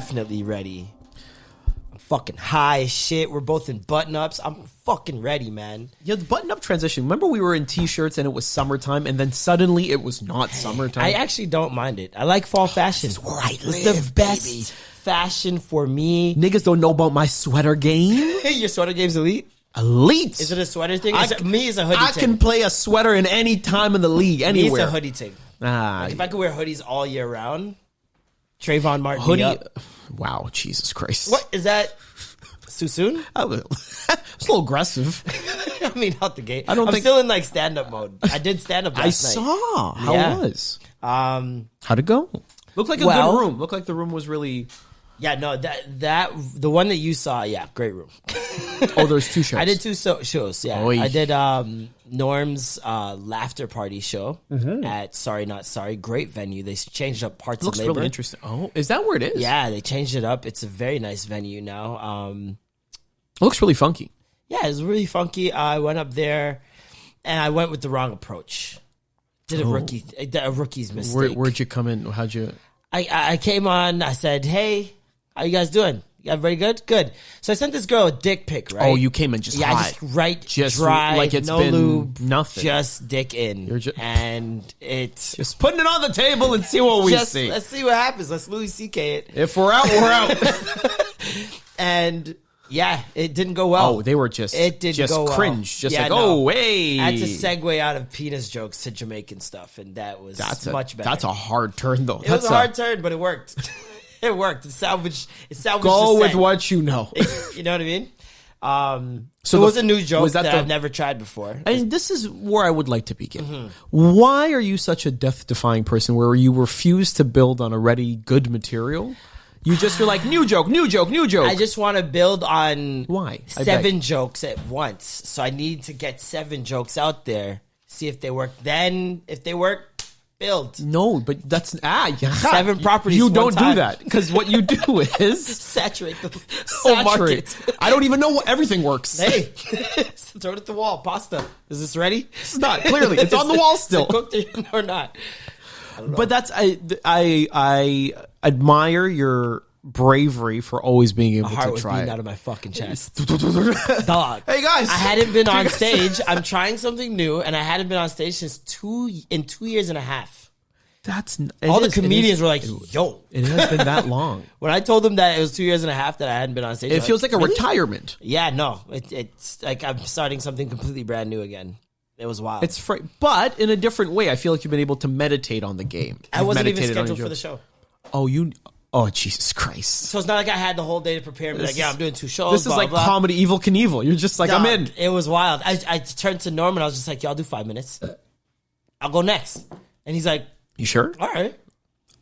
definitely ready. I'm fucking high as shit. We're both in button-ups. I'm fucking ready, man. Yeah, the button-up transition. Remember we were in T-shirts and it was summertime, and then suddenly it was not summertime? I actually don't mind it. I like fall fashion. This is where I It's live, the best baby. fashion for me. Niggas don't know about my sweater game. Your sweater game's elite? Elite. Is it a sweater thing? Me, it's a hoodie I thing. can play a sweater in any time in the league, anywhere. Me, it's a hoodie thing. Like if I could wear hoodies all year round, Trayvon Martin hoodie. me up. Wow, Jesus Christ. What is that? Too soon? It's a little aggressive. I mean, out the gate. I'm still in like stand-up mode. I did stand-up last night. saw how Yeah. it was. How'd it go? Looked like a Well- good room. Looked like the room was really... Yeah, no, that the one that you saw, yeah, great room. Oh, there's two shows. I did two shows. Yeah, Oy. I did Norm's laughter party show at Sorry Not Sorry. Great venue. They changed up parts Looks of labor. really interesting. Oh, is that where it is? Yeah, they changed it up. It's a very nice venue now. It looks really funky. Yeah, it's really funky. I went up there, and I went with the wrong approach. Did a rookie's mistake. Where'd you come in? How'd you... I came on. I said, "Hey, how you guys doing? Everybody good? Good." So I sent this girl a dick pic, right? Oh, you came in just hot. Just dry, like it's no been lube, nothing. just dick in, and it's Just putting it on the table and see what we just see. let's see what happens. Let's Louis C.K. it, If we're out, we're out. and yeah, it didn't go well. Oh, they were just It didn't just go well. cringe. Just Yeah, like, no. oh, hey. I had to segue out of penis jokes to Jamaican stuff, and that was much better. That's a hard turn, though. It was a hard turn, but it worked. It worked. It salvaged. Go the with set. what you know. You know what I mean? So it was a new joke was that the- I've never tried before. And this is where I would like to begin. Mm-hmm. Why are you such a death-defying person where you refuse to build on already good material? You're like, new joke, new joke, new joke. I just want to build on Why? I 7 jokes at once. So I need to get 7 jokes out there, see if they work. Then, if they work, build. No, but that's... yeah. 7 properties You one don't time. do that. Because what you do is... Saturate the Oh, market. I don't even know what everything works. Hey, throw it at the wall. Pasta. Is this ready? It's not, clearly. It's on the wall still. Is it cooked or not? But that's I admire your bravery for always being able My heart to was try beating it. out of my fucking chest. Dog. Hey guys, I hadn't been on stage. I'm trying something new, and I hadn't been on stage since 2 years and a half. All the comedians were like, "Yo, it has been that long." When I told them that it was 2 years and a half that I hadn't been on stage, It they're feels like a "Really?" retirement. Yeah, no, it's like I'm starting something completely brand new again. It was wild. It's but in a different way. I feel like you've been able to meditate on the game. I wasn't even Meditated on your scheduled for the jokes. show. Oh, Jesus Christ. So it's not like I had the whole day to prepare. Like, yeah, I'm doing 2 shows. This is blah, like blah. comedy Evil Knievel. You're just like, Dog, I'm in. It was wild. I turned to Norman. I was just like, y'all do 5 minutes. I'll go next. And he's like, You sure? all right.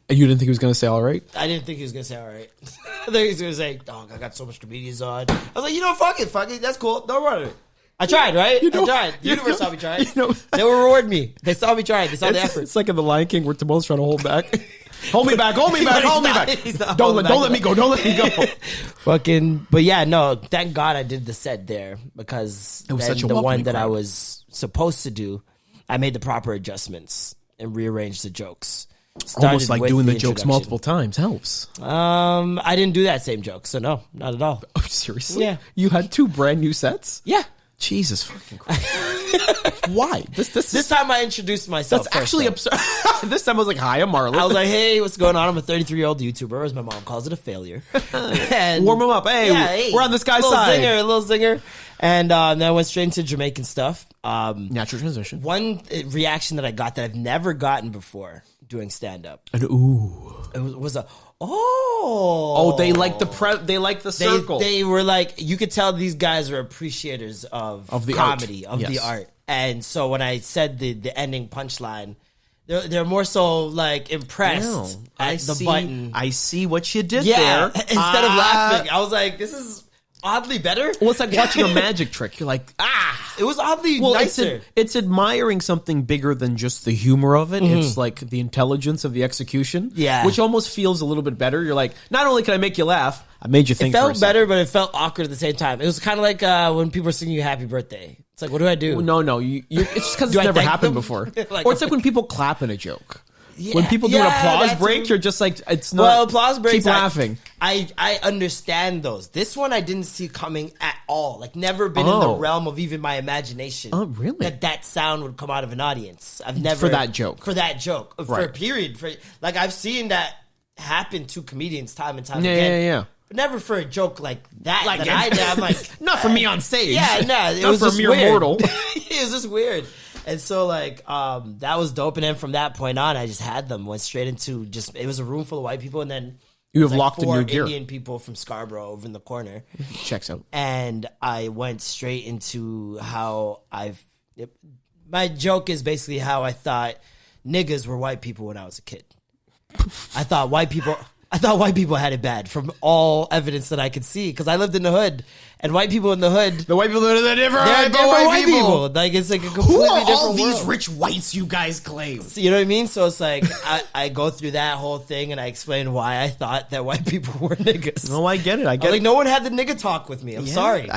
And you didn't think he was going to say all right? I didn't think he was going to say all right. I think he was going to say, dog, I got so much comedians on. I was like, fuck it. That's cool. Don't worry. I tried, right? I tried. The universe saw me try. They will reward me. They saw me try. They saw the effort. It's like in The Lion King where Timon's trying to hold back. Hold me back. Hold me back. Hold me back. Don't let me go. Don't let me go. Fucking, but yeah, no, thank God I did the set there because It was then such a the one welcoming that I crowd. was supposed to do, I made the proper adjustments and rearranged the jokes. Almost Started like with doing the jokes introduction. multiple times helps. I didn't do that same joke, so no, not at all. Oh, seriously? Yeah. You had 2 brand new sets? Yeah. Jesus fucking Christ. Why? This time I introduced myself. That's actually absurd. This time I was like, hi, I'm Marlon. I was like, hey, what's going on? I'm a 33-year-old YouTuber, as my mom calls it, a failure. And warm him up. Hey, we're on this guy's side. A little zinger. And then I went straight into Jamaican stuff. Natural transition. One reaction that I got that I've never gotten before doing stand-up. And ooh. It was a, oh, they like the circle. They were like, you could tell these guys are appreciators of the comedy, art. of Yes. the art. And so when I said the ending punchline, they're more so like impressed at the button. I see what you did Yeah, there. instead of laughing, I was like, this is oddly better. Well, it's like watching a magic trick. You're like, It was oddly Well, nicer. it's admiring something bigger than just the humor of it. It's like the intelligence of the execution. Yeah. Which almost feels a little bit better. You're like, not only can I make you laugh, I made you think It for a felt second. better, but it felt awkward at the same time. It was kind of like when people are singing you happy birthday. It's like, what do I do? No, it's just because Do it's I never thank happened them? before. Like- Or it's like when people clap in a joke. When people do an applause break, you're just like, it's not. Well, applause breaks. Keep laughing. I understand those. This one I didn't see coming at all. Like, never been in the realm of even my imagination. Oh, really? That sound would come out of an audience. I've never For that joke. For a period. Like, I've seen that happen to comedians time and time again. Yeah. But never for a joke like that. I'm like, not for me on stage. Yeah, no, it not was for a just mere weird. mortal. It was just weird. And so, like, that was dope. And then from that point on, I just had them. Went straight into it was a room full of white people. And then you have locked in your gear. 4 Indian people from Scarborough over in the corner. Checks out. And I went straight into how my joke is basically how I thought niggas were white people when I was a kid. I thought white people had it bad from all evidence that I could see because I lived in the hood, and white people in the hood, the white people are different. They're different white people. Like, it's like a completely Who are different all these world. rich whites you guys claim? So, you know what I mean? So it's like I go through that whole thing and I explain why I thought that white people were niggas. No, I get it. Like, no one had the nigga talk with me. I'm sorry.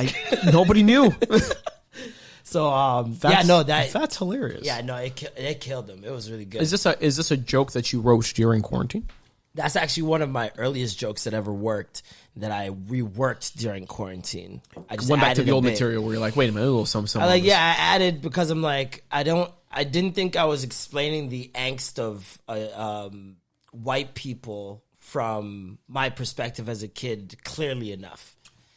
Nobody knew. So that's hilarious. Yeah, no, it killed them. It was really good. Is this a joke that you wrote during quarantine? That's actually one of my earliest jokes that ever worked that I reworked during quarantine. I just went back to the old bit. material where you're like, wait a minute, a little something. I added because I'm like, I didn't think I was explaining the angst of white people from my perspective as a kid clearly enough.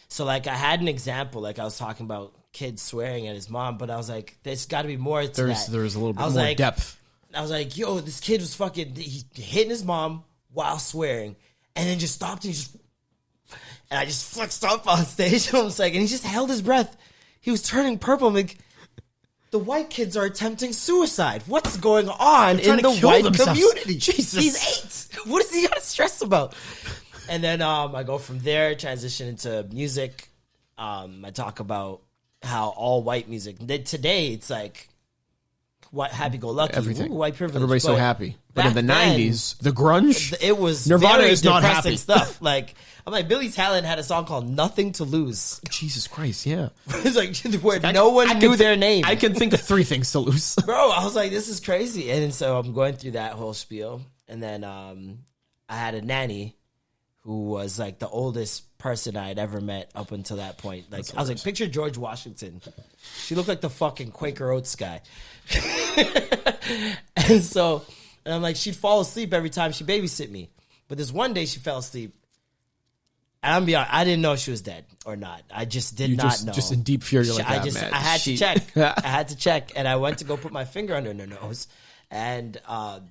So, like, I had an example, like I was talking about kid swearing at his mom, but I was like, there's got to be more to that. There's a little bit more depth. I was like, yo, this kid was he hitting his mom while swearing, and then just stopped and I just flexed up on stage. I was like, and he just held his breath. He was turning purple. I'm like, the white kids are attempting suicide. What's going on in the white community? Jesus. He's 8. What is he got to stress about? And then I go from there, transition into music. I talk about how all white music. Today, it's like happy-go-lucky. Everything. White privilege. Everybody's so happy. But in the then, 90s, the grunge, it was Nirvana very is not depressing happy stuff. Like, I'm like, Billy Talent had a song called "Nothing to Lose." Jesus Christ, yeah. It's like where no one knew their name. I can think of 3 things to lose, bro. I was like, this is crazy. And so I'm going through that whole spiel, and then I had a nanny who was like the oldest person I had ever met up until that point. Like, I was like, picture George Washington. She looked like the fucking Quaker Oats guy. And I'm like, she'd fall asleep every time she babysit me. But this one day she fell asleep. And I'm be honest, I didn't know if she was dead or not. I just did not know. Just in deep fear, you're like, I had to check. I had to check. And I went to go put my finger under her nose. And the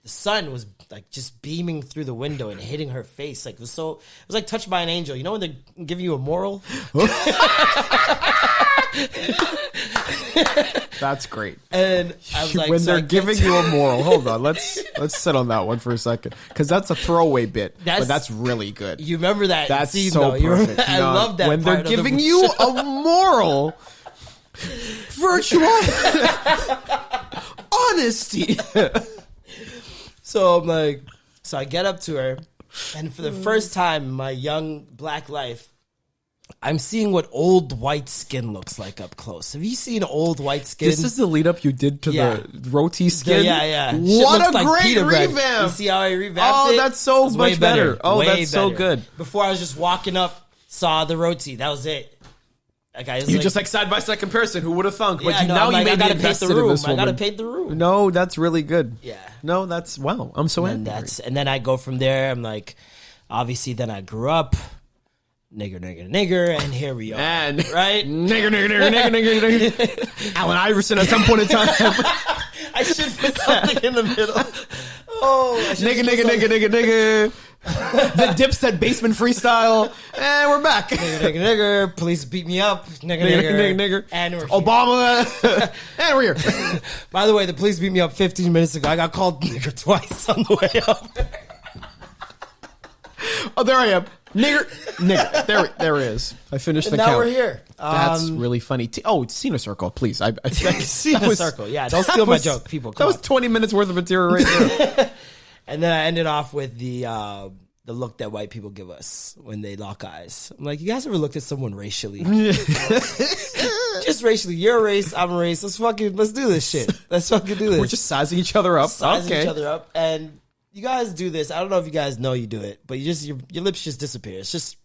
sun was like just beaming through the window and hitting her face. Like, it was like touched by an angel. You know when they're giving you a moral? That's great. And I was like, when they're giving you a moral, hold on, let's sit on that one for a second, because that's a throwaway bit, but that's really good. You remember that? That's scene, so though. perfect. I love that. When they're giving you a moral, virtual honesty. So I'm like, I get up to her, and for the first time in my young black life, I'm seeing what old white skin looks like up close. Have you seen old white skin? This is the lead up you did to the roti skin. Yeah. What a great revamp! You see how I revamped it? Oh, that's so much better. Oh, that's so good. Before I was just walking up, saw the roti. That was it. You just like side by side comparison. Who would have thunk? But now you made me invested in this woman. I gotta paint the room. No, that's really good. Yeah. No, that's wow. I'm so happy. And then I go from there. I'm like, obviously, then I grew up. Nigger, and here we are. And right? Nigger. Allen Iverson at some point in time. I should put something in the middle. Oh, nigga. The Dipset basement freestyle. And we're back. Nigger. Police beat me up. Nigger. And we're Obama. And we're here. By the way, the police beat me up 15 minutes ago. I got called nigger twice on the way up. Oh, there I am. Nigger. There it is. I finished the count. Now we're here. That's really funny. It's Cena Circle, please. Cena Circle, yeah. Don't steal my joke, people. That was 20 minutes worth of material right there. And then I ended off with the look that white people give us when they lock eyes. I'm like, you guys ever looked at someone racially? Just just racially. You're a race. I'm a race. Let's do this shit. Let's fucking do this. We're just sizing each other up. Sizing Okay. each other up. And you guys do this. I don't know if you guys know you do it, but your lips just disappear. It's just.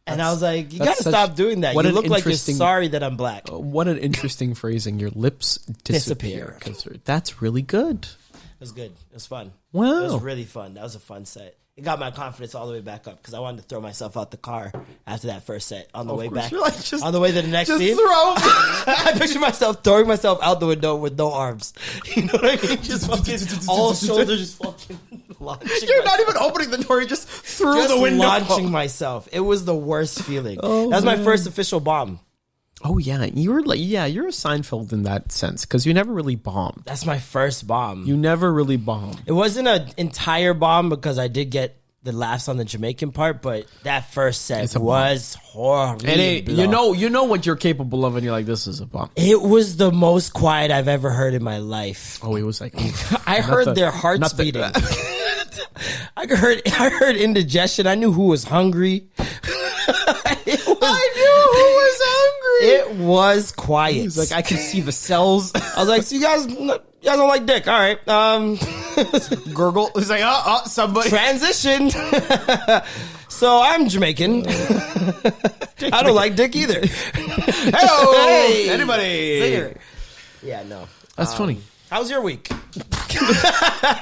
And I was like, you gotta stop doing that. You look like you're sorry that I'm black. What an interesting phrasing. Your lips disappear. That's really good. It was good. It was fun. Wow. It was really fun. That was a fun set. It got my confidence all the way back up because I wanted to throw myself out the car after that first set on the way back. Like, on the way to the next scene. Throw. I picture myself throwing myself out the window with no arms. You know what I mean? Just fucking all shoulders just fucking launching. You're not even opening the door. You're just through the window. Launching myself. It was the worst feeling. That was my first official bomb. Oh yeah, you're a Seinfeld in that sense because you never really bombed. That's my first bomb. You never really bombed. It wasn't an entire bomb because I did get the laughs on the Jamaican part, but that first set was horrible. And you know what you're capable of, and you're like, this is a bomb. It was the most quiet I've ever heard in my life. Oh, it was like I heard their hearts beating. I heard indigestion. I knew who was hungry. It was quiet. He's like, I can see the cells. I was like, so you guys don't like dick. All right. Gurgle. He's like, somebody. Transition. So I'm Jamaican. I don't like dick either. Hey, anybody? Singer. Yeah, no. That's funny. How was your week?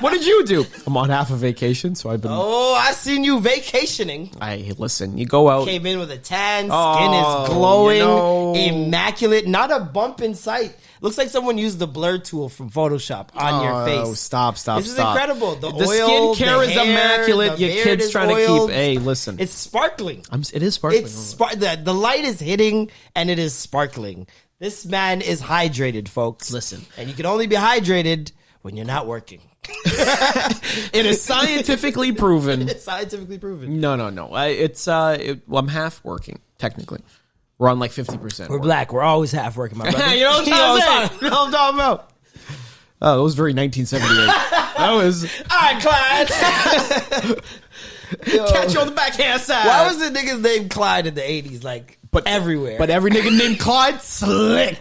What did you do? I'm on half a vacation, so I've been. Oh, I seen you vacationing. Listen. You go out. Came in with a tan. Skin is glowing, immaculate. Not a bump in sight. Looks like someone used the blur tool from Photoshop on your face. Oh, stop. This is incredible. The skin oil, care is hair, immaculate. Your kid's trying to keep. Hey, listen. It's sparkling. It is sparkling. The light is hitting, and it is sparkling. This man is hydrated, folks. Listen. And you can only be hydrated when you're not working. It is scientifically proven. It's scientifically proven. No. I'm half working, technically. We're on like 50%. We're black. We're always half working, my brother. You know what I'm saying? You know what I'm talking about? Oh, it was very 1978. That was... All right, Clyde. Catch you on the backhand side. Why was the nigga's name Clyde in the 80s? But everywhere. But every nigga named Clyde, slick.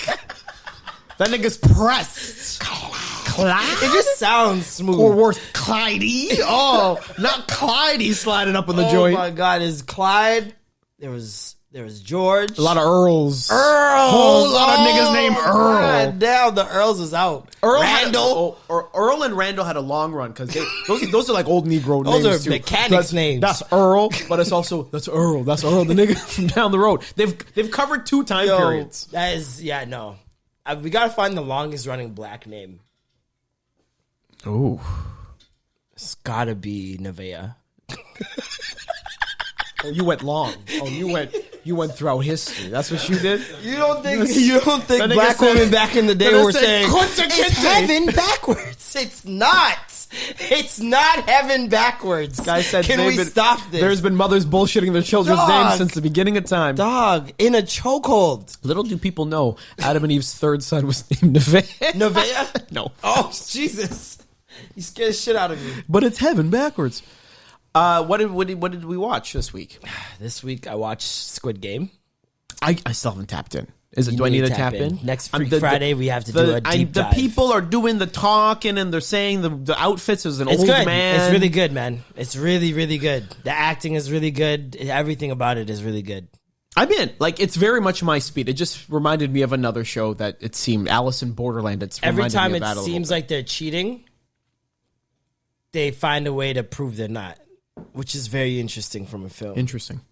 That nigga's pressed. Clyde? It just sounds smooth. Or worse, Clydey. Oh, not Clydey sliding up on the joint. Oh my God, is Clyde? There was George. A lot of Earls. Whole lot of niggas named Earl. God damn, the Earls was out. Randall. Earl and Randall had a long run because those are like old Negro names. Those are mechanics names. That's Earl, but it's also that's Earl, the nigga from down the road. They've covered 2 time periods. That is we gotta find the longest running black name. Oh, It's gotta be Nevaeh. Oh, you went long. Oh, you went throughout history. That's what you did? You don't think black women back in the day were saying it's heaven backwards? It's not. It's not heaven backwards. Guy said, can we stop this? There's been mothers bullshitting their children's names since the beginning of time. Dog, in a chokehold. Little do people know, Adam and Eve's third son was named Nevaeh. Nevaeh? No. Oh, Jesus. You scared the shit out of me. But it's heaven backwards. What did we watch this week? This week I watched Squid Game. I still haven't tapped in. Do I need to tap in? Next Friday we have to do a deep dive. The people are doing the talking and they're saying the outfits as an old man. It's really good, man. It's really, really good. The acting is really good. Everything about it is really good. I'm in. It's very much my speed. It just reminded me of another show that it seemed Alice in Borderland. Every time it seems like they're cheating, they find a way to prove they're not, which is very interesting from a film. Interesting.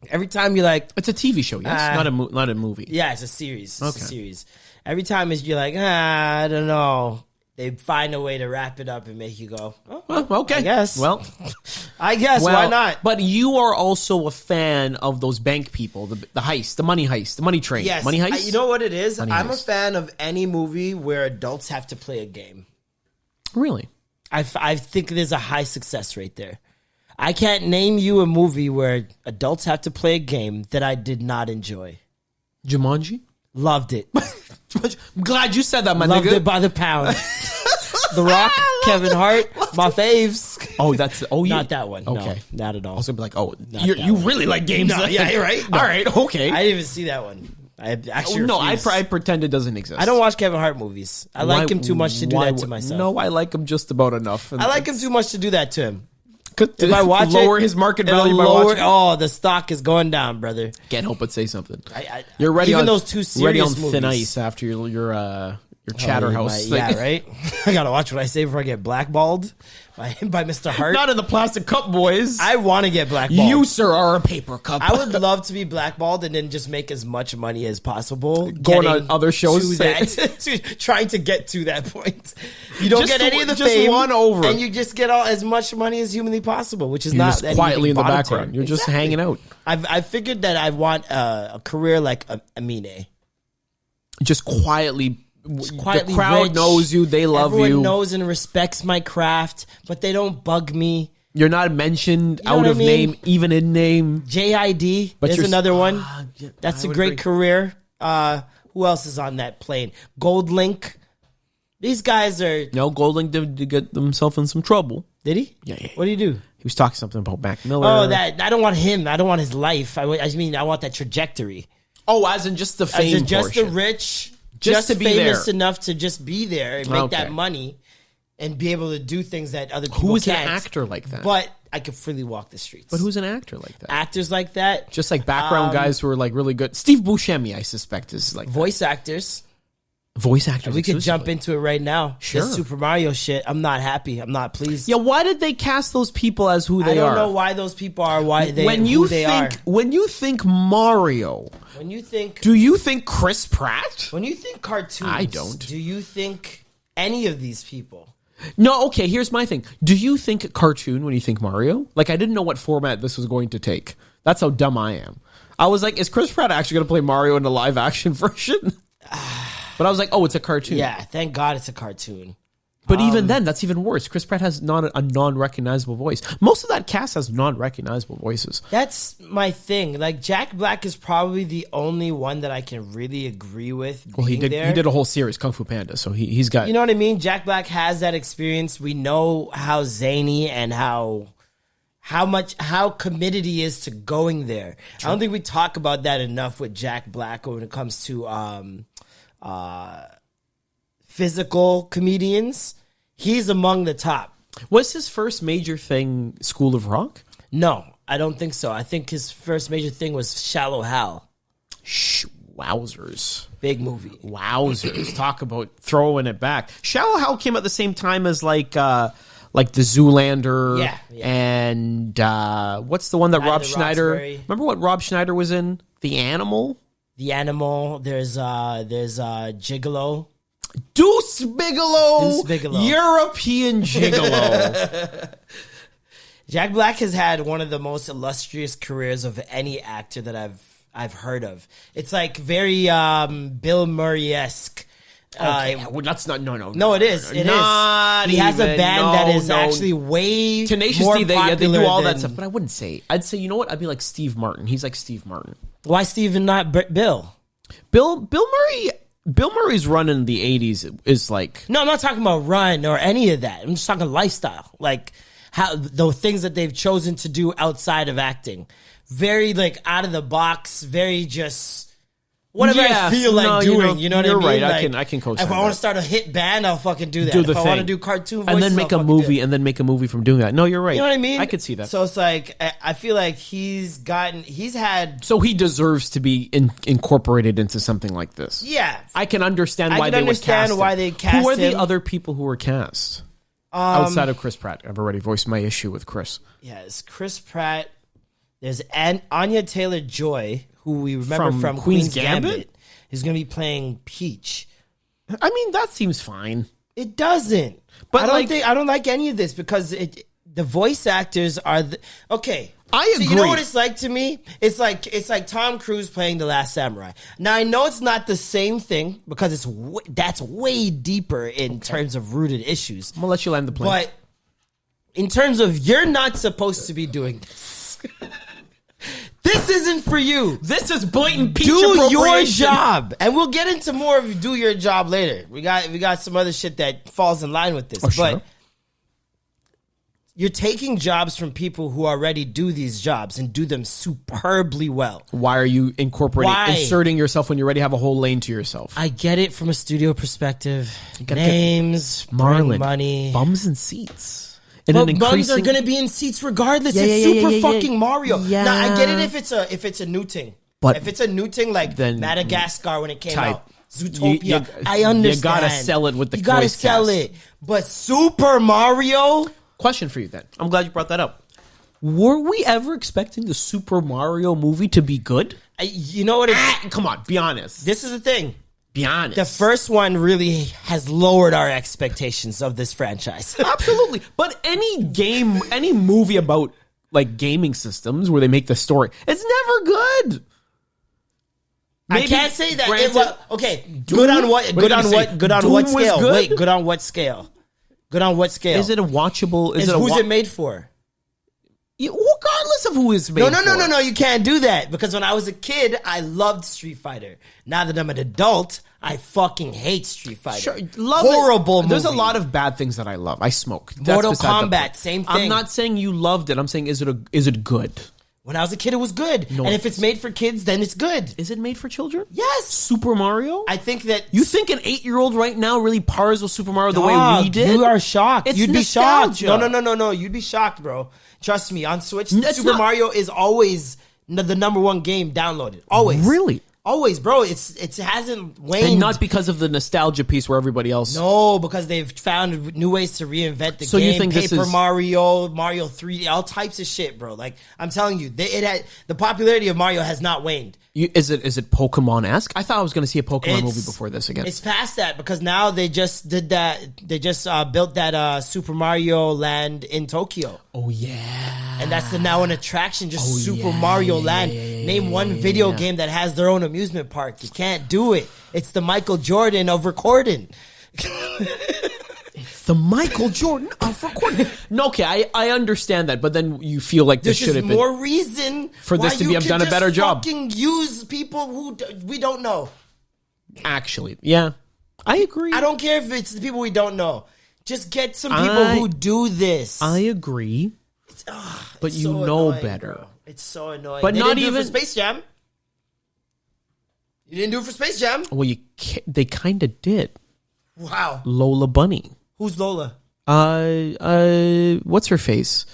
Every time you're like... It's a TV show, yes? Not a movie. Yeah, it's a series. It's a series. Every time you're like, I don't know. They find a way to wrap it up and make you go, oh, well, okay. I guess. Well, why not? But you are also a fan of those bank people, the heist, the money heist, the money train. Yes. Money heist? You know what it is? I'm a fan of any movie where adults have to play a game. Really? I think there's a high success rate there. I can't name you a movie where adults have to play a game that I did not enjoy. Jumanji? Loved it. I'm glad you said that, my Loved nigga. it by the pound. The Rock, Kevin Hart, my faves. Not that one. Okay. No, not at all. I was gonna be like, you really like games. No, yeah, right? No. All right, okay. I didn't even see that one. I actually refuse. I pretend it doesn't exist. I don't watch Kevin Hart movies. I like him too much to do that to myself. No, I like him just about enough. I like him too much to do that to him. If I watch lower his market value by watching. Oh, the stock is going down, brother. Can't help but say something. You're ready on those two serious ready on movies. Thin ice after your Chatterhouse. Yeah, right. I gotta watch what I say before I get blackballed by Mr. Hart. Not in the plastic cup, boys. I want to get blackballed. You, sir, are a paper cup. I would love to be blackballed and then just make as much money as possible. Going on other shows, trying to get to that point. You don't get any of the just fame, one over, and you just get as much money as humanly possible, which is You're not just quietly in the monetary. background. You're just hanging out. I figured that I want a career like Amine. Just quietly. The crowd rich. knows you. They love Everyone you. knows and respects my craft, but they don't bug me. You're not mentioned out of name, even in name. JID is another one. That's a great career. Who else is on that plane? Gold Link. These guys are... No, Gold Link did get himself in some trouble. Did he? Yeah. What did he do? He was talking something about Mac Miller. Oh, that I don't want him. I don't want his life. I mean, I want that trajectory. Oh, as in just the fame As in just portion. the rich... Just to be famous there. enough to just be there and make that money and be able to do things that other people Who's can't. an actor like that? But I could freely walk the streets. But who's an actor like that? Actors like that. Just like background guys who are like really good. Steve Buscemi, I suspect, is like voice actors. Voice actors. We could jump into it right now. Sure. This Super Mario shit. I'm not happy. I'm not pleased. Yeah, why did they cast those people as who they are? I don't know why those people are who they are. When you think Mario, do you think Chris Pratt? When you think cartoons, I don't. Do you think any of these people? No, okay, here's my thing. Do you think cartoon when you think Mario? Like, I didn't know what format this was going to take. That's how dumb I am. I was like, is Chris Pratt actually going to play Mario in the live action version? But I was like, oh, it's a cartoon. Yeah, thank God it's a cartoon. But even then, that's even worse. Chris Pratt has a non-recognizable voice. Most of that cast has non-recognizable voices. That's my thing. Like, Jack Black is probably the only one that I can really agree with. Well, he did a whole series, Kung Fu Panda, so he's got... You know what I mean? Jack Black has that experience. We know how zany and how committed he is to going there. True. I don't think we talk about that enough with Jack Black when it comes to physical comedians. He's among the top. Was his first major thing School of Rock? No, I don't think so. I think his first major thing was Shallow Hal. Wowzers. Big movie. Wowzers. Talk about throwing it back. Shallow Hal came at the same time as like the Zoolander. Yeah. And what's the one that Rob Schneider... Remember what Rob Schneider was in? The Animal? The Animal. There's Gigolo. Deuce Bigelow. European Gigolo. Jack Black has had one of the most illustrious careers of any actor that I've heard of. It's like very Bill Murray-esque. That's not no. No, it is. It is. He has a band that is actually way Tenacious more D. They popular do all than, that stuff, but I wouldn't say. I'd say, you know what? I'd be like Steve Martin. He's like Steve Martin. Why Steve and not Bill? Bill Murray. Bill Murray's run in the 80s is like... No, I'm not talking about run or any of that. I'm just talking lifestyle. Like, how the things that they've chosen to do outside of acting. Very, like, out of the box. Very just... Whatever I feel like doing, you know what I mean? You're right. Like, I can co-sign if I want to start a hit band, I'll fucking do that. Do the if I want to do cartoon voices, and then make a movie, from doing that. No, you're right. You know what I mean? I could see that. So it's like I feel like he's had. So he deserves to be incorporated into something like this. Yeah, I can understand why they would cast him. Who are the other people who were cast outside of Chris Pratt? I've already voiced my issue with Chris. Yes, Chris Pratt. There's Anya Taylor-Joy, who we remember from Queen's Gambit. Who's going to be playing Peach. I mean, that seems fine. It doesn't. But I don't like any of this because the voice actors are okay. I agree. So you know what it's like to me? It's like Tom Cruise playing The Last Samurai. Now I know it's not the same thing because that's way deeper in terms of rooted issues. I'm gonna let you land the plane. But in terms of you're not supposed to be doing this. This isn't for you. This is blatant peach Do your job. And we'll get into more of do your job later. We got some other shit that falls in line with this. Oh, sure. But you're taking jobs from people who already do these jobs and do them superbly well. Why are you inserting yourself when you already have a whole lane to yourself? I get it from a studio perspective. Names, Marlon, money, bums and seats. And but bums are going to be in seats regardless. It's fucking Mario. Yeah. Now I get it if it's a new thing. But if it's a new thing like then Madagascar when it came out, Zootopia, I understand. You gotta sell it with the. You gotta sell it. But Super Mario. Question for you then. I'm glad you brought that up. Were we ever expecting the Super Mario movie to be good? You know what? Come on, be honest. This is the thing. Be honest. The first one really has lowered our expectations of this franchise. Absolutely. But any movie about like gaming systems where they make the story, it's never good. Maybe, I can't say that. Okay, good on what? Good on what? Good on what scale? Wait, good on what scale? Good on what scale? Is it a watchable? Who's it made for? Regardless of who it's made for. No, you can't do that. Because when I was a kid, I loved Street Fighter. Now that I'm an adult, I fucking hate Street Fighter. Sure, horrible movie. There's a lot of bad things that I love. I smoke. Mortal Kombat, same thing. I'm not saying you loved it. I'm saying is it good? When I was a kid, it was good. No, and if it's made for kids, then it's good. Is it made for children? Yes. Super Mario? I think that... You think an 8-year-old right now really pars with Super Mario the way we did? You are shocked. It's You'd nostalgia. be shocked. No. You'd be shocked, bro. Trust me. On Switch, Super Mario is always the number one game downloaded. Always. Really? Always, bro. It hasn't waned. And not because of the nostalgia piece where everybody else... No, because they've found new ways to reinvent the game. You think Paper Mario, Mario 3D, all types of shit, bro. Like, I'm telling you, the popularity of Mario has not waned. Is it Pokemon-esque? I thought I was going to see a Pokemon movie before this again. It's past that because now they just did that. They just built that Super Mario Land in Tokyo. Oh, yeah. And that's now an attraction, Super Mario Land. Name one video game that has their own amusement park. You can't do it. It's the Michael Jordan of recording. It's the Michael Jordan of recording. No, okay, I understand that, but then you feel like this should have been more reason for this to have done a better job. Fucking use people who we don't know. Actually, yeah, I agree. I don't care if it's the people we don't know. Just get some people who do this. I agree, but you so know annoying, better. Bro. It's so annoying. But they not didn't even do it for Space Jam. You didn't do it for Space Jam. Well, they kind of did. Wow. Lola Bunny. Who's Lola? What's her face?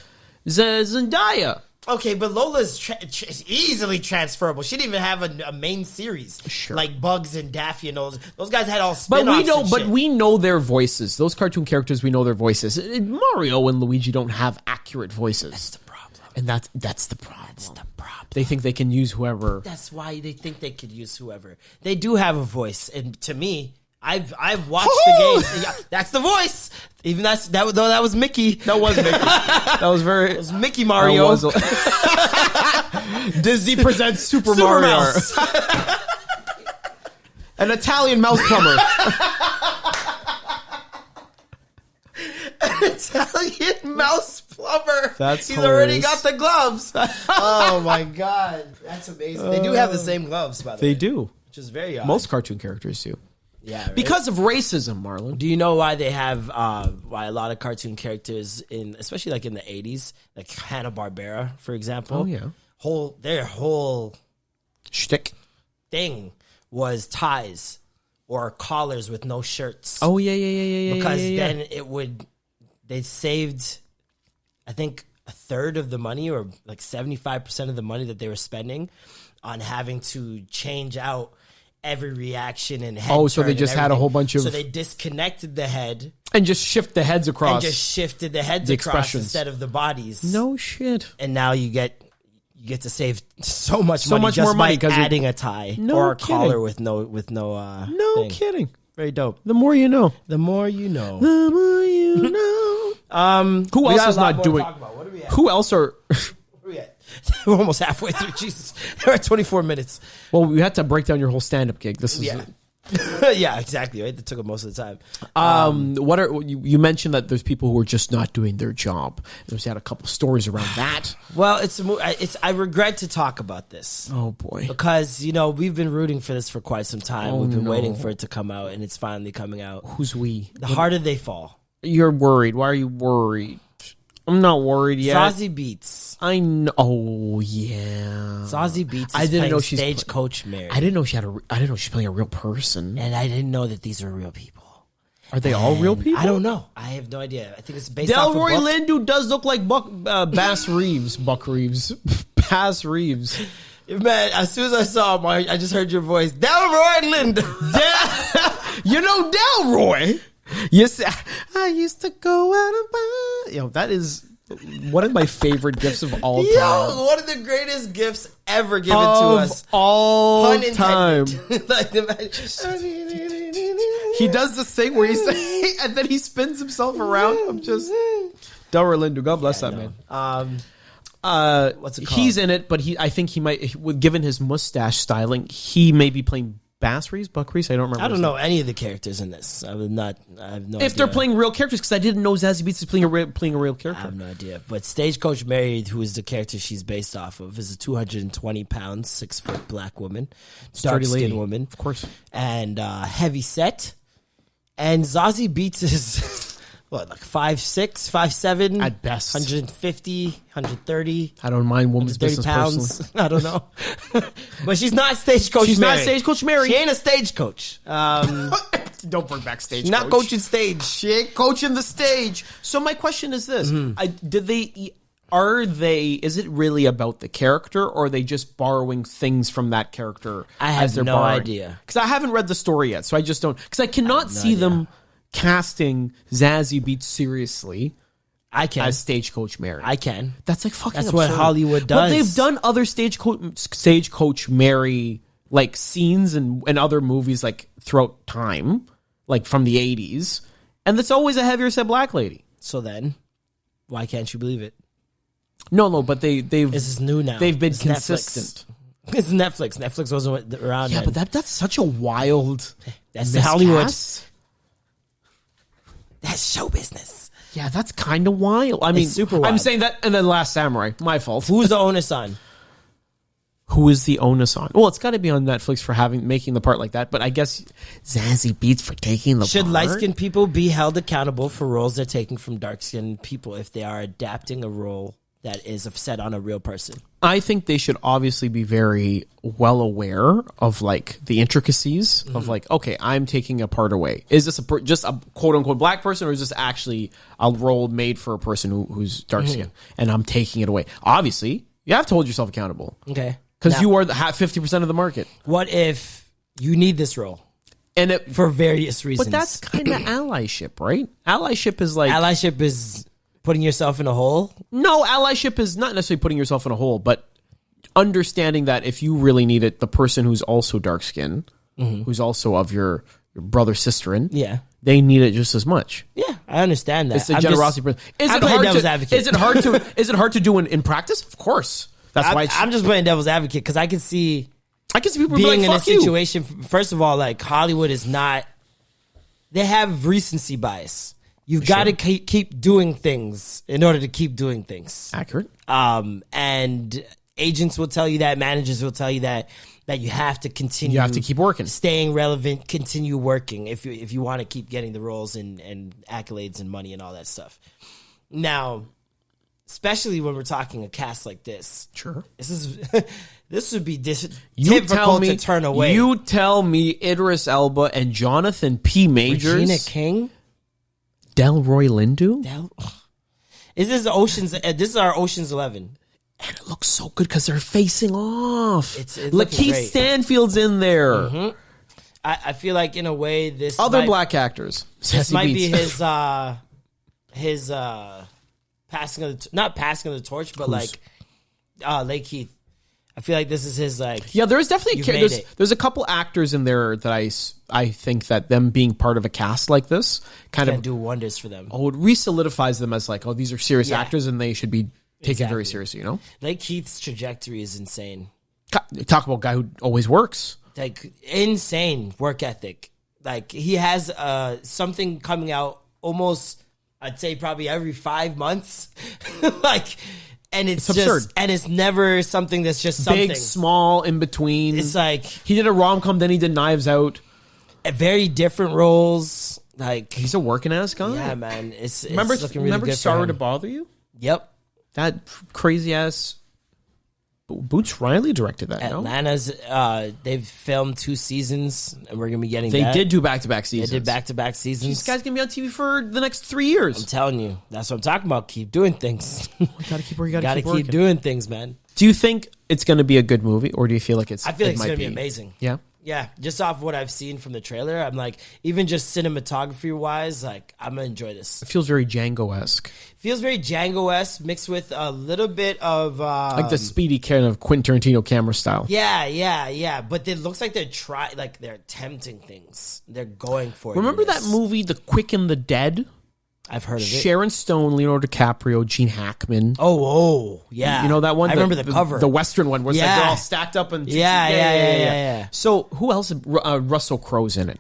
Zendaya. Okay, but Lola's easily transferable. She didn't even have a main series. Sure. Like Bugs and Daffy and those guys had all spin-offs. But we know their voices. Those cartoon characters, we know their voices. Mario and Luigi don't have accurate voices. That's the problem. And that's the problem. That's the problem. They think they can use whoever. That's why they think they could use whoever. They do have a voice, and to me, I've watched the games. Yeah, that's the voice. Even that was Mickey. That was Mickey. It was Mickey Mario. Disney presents Super Mario. Mouse. An Italian mouse plumber. An Italian mouse plumber. He's already got the gloves. Oh my god, that's amazing. They do have the same gloves, by the way. They do, which is very odd. Most cartoon characters do. Yeah, right? Because of racism, Marlon. Do you know why they have why a lot of cartoon characters especially like in the 80s, like Hanna-Barbera, for example? Oh yeah. Their whole shtick thing was ties or collars with no shirts. Oh yeah. Because then they saved I think a third of the money or like 75% of the money that they were spending on having to change out every reaction and head. Oh, so they just had a whole bunch of. So they disconnected the head and just shift the heads across. And just shifted the heads across instead of the bodies. No shit. And now you get to save so much money just more money by adding a tie or a collar with no. No thing. Kidding. Very dope. The more you know. The more you know. The more you know. Who else is not doing? What are we at? Who else are? We're almost halfway through. Jesus, we're at 24 minutes. Well, we had to break down your whole stand-up gig. This is yeah, exactly. Right, that took up most of the time. What are you mentioned that there's people who are just not doing their job. There's had a couple stories around that. Well, I regret to talk about this. Oh boy, because we've been rooting for this for quite some time. We've been waiting for it to come out, and it's finally coming out. Who's we? The harder they fall. You're worried. Why are you worried? I'm not worried yet. Zazie Beets. I know. Oh yeah. Zazie Beets. I didn't know she's Stagecoach Mary. I didn't know I didn't know she's playing a real person. And I didn't know that these are real people. Are they all real people? I don't know. I have no idea. I think it's based off of Delroy book. Lindu does look like Bass Reeves. Buck Reeves. Bass Reeves. Man, as soon as I saw him, I just heard your voice. Delroy Lindu. You know Delroy. Yes, I used to go out and buy. Yo, that is one of my favorite gifts of all time. Yo, one of the greatest gifts ever given to us. All time. Like, he does this thing where he's and then he spins himself around. I'm just Delroy Lindu. God bless that man. What's it called? He's in it, but I think he might, given his mustache styling, he may be playing Bass Reeves, Buck Reeves. I don't remember. I don't know any of the characters in this. I have no idea. If they're playing real characters, because I didn't know Zazie Beets is playing a real character. I have no idea. But Stagecoach Mary, who is the character she's based off of, is a 220 pounds, 6 foot black woman, dark skinned woman, of course, and heavy set. And Zazie Beets is what, like 5'6", 5'7", at best, 150, 130. I don't mind woman's business pounds. Personally. I don't know, but she's not Stagecoach. She's Mary. not Stagecoach Mary. She ain't a stagecoach. Don't bring back stage. Not coaching stage. She ain't coaching the stage. So my question is this: Is it really about the character, or are they just borrowing things from that character? I have no idea. Because I haven't read the story yet, so I just don't. Because I cannot see them casting Zazie Beets seriously. I can as Stagecoach Mary. I can. That's like fucking. That's absurd. what Hollywood does. But they've done other Stagecoach Mary like scenes and other movies like throughout time, like from the 80s, and it's always a heavier set black lady. So then, why can't you believe it? No, but they've. This is new now. They've been it's consistent. Netflix. It's Netflix. Netflix wasn't around. Yeah, then. but that's such a wild. That's miscast. Hollywood. That's show business. Yeah, that's kind of wild. I mean, it's super wild. I'm saying that, and then Last Samurai, my fault. Who's the onus on? Who is the onus on? Well, it's got to be on Netflix for making the part like that. But I guess Zazie Beets for taking the part. Should light-skinned people be held accountable for roles they're taking from dark-skinned people if they are adapting a role that is set on a real person? I think they should obviously be very well aware of like the intricacies of like, okay, I'm taking a part away. Is this just a quote unquote black person, or is this actually a role made for a person who's dark skinned, and I'm taking it away? Obviously, you have to hold yourself accountable. Okay. Because you are 50% of the market. What if you need this role? And for various reasons. But that's kind of allyship, right? Allyship is like... Allyship is putting yourself in a hole? No, allyship is not necessarily putting yourself in a hole, but understanding that if you really need it, the person who's also dark-skinned, who's also of your brother, sister-in, they need it just as much. Yeah, I understand that. It's a generosity. Is it hard to do in practice? Of course. That's why I'm just playing devil's advocate because I can see people being like, in a situation. First of all, like Hollywood is not. They have recency bias. You've got to keep doing things in order to keep doing things. Accurate. And agents will tell you that. Managers will tell you that you have to continue. You have to keep working, staying relevant, continue working if you want to keep getting the roles and accolades and money and all that stuff. Now, especially when we're talking a cast like this. Sure. This would be difficult to turn away. You tell me Idris Elba and Jonathan P. Majors. Regina King? Delroy Lindu? This is our Ocean's 11. And it looks so good because they're facing off. It's Lakeith Stanfield's in there. Mm-hmm. I feel like in a way this black actors. This might be his passing of not passing of the torch, but Lakeith. I feel like this is his there's definitely there's a couple actors in there that I think that them being part of a cast like this kind of do wonders for them. It re-solidifies them as these are serious actors and they should be taken very seriously, Lakeith's trajectory is insane. Talk about a guy who always works. Insane work ethic. He has something coming out almost, I'd say probably every 5 months. And it's just absurd. And it's never something that's just something. Big, small, in between. It's he did a rom-com, then he did Knives Out. Very different roles. He's a working ass guy. Yeah, man. It's remember looking really good Sorry for to him. Bother You? Yep. That crazy ass. Boots Riley directed that. Atlanta's. They've filmed 2 seasons, and we're gonna be getting. They did do back-to-back They seasons. did back-to-back seasons. This guy's gonna be on TV for the next 3 years. I'm telling you, that's what I'm talking about. Keep doing things. Gotta keep where you gotta keep working. doing things, man. Do you think it's gonna be a good movie, or do you feel like I feel like it's gonna be amazing. Yeah. Yeah, just off what I've seen from the trailer, I'm like, even just cinematography wise, like I'm gonna enjoy this. It feels very Django-esque. Feels very Django-esque mixed with a little bit of Like the speedy kind of Quentin Tarantino camera style. Yeah. But it looks like they're attempting things. They're going for it. Remember that movie, The Quick and the Dead? I've heard of it. Sharon Stone, Leonardo DiCaprio, Gene Hackman. Oh, yeah. You know that one? I remember the cover. The Western one where it's like they're all stacked up. And Yeah. So who else? Russell Crowe's in it.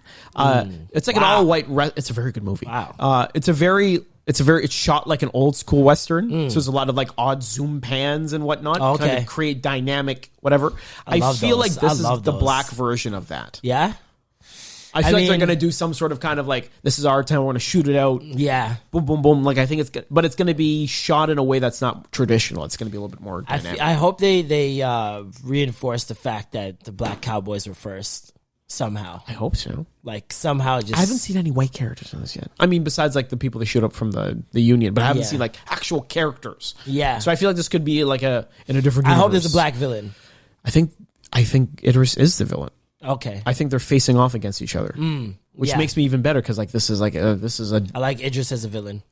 It's like an all-white... It's a very good movie. Wow. It's shot like an old school Western. So there's a lot of like odd zoom pans and whatnot. Okay. Kind of create dynamic, whatever. I feel like this is the black version of that. Yeah? I feel like they're going to do some sort of kind of like, this is our time, we're going to shoot it out. Yeah. Boom, boom, boom. Like, I think it's going to be shot in a way that's not traditional. It's going to be a little bit more dynamic. I hope they reinforce the fact that the black cowboys were first somehow. I hope so. Like, somehow just... I haven't seen any white characters in this yet. I mean, besides like the people that showed up from the Union, but I haven't seen like actual characters. Yeah. So I feel like this could be like in a different universe. I hope there's a black villain. I think Idris is the villain. Okay. I think they're facing off against each other, which makes me even better because like this is a. I like Idris as a villain.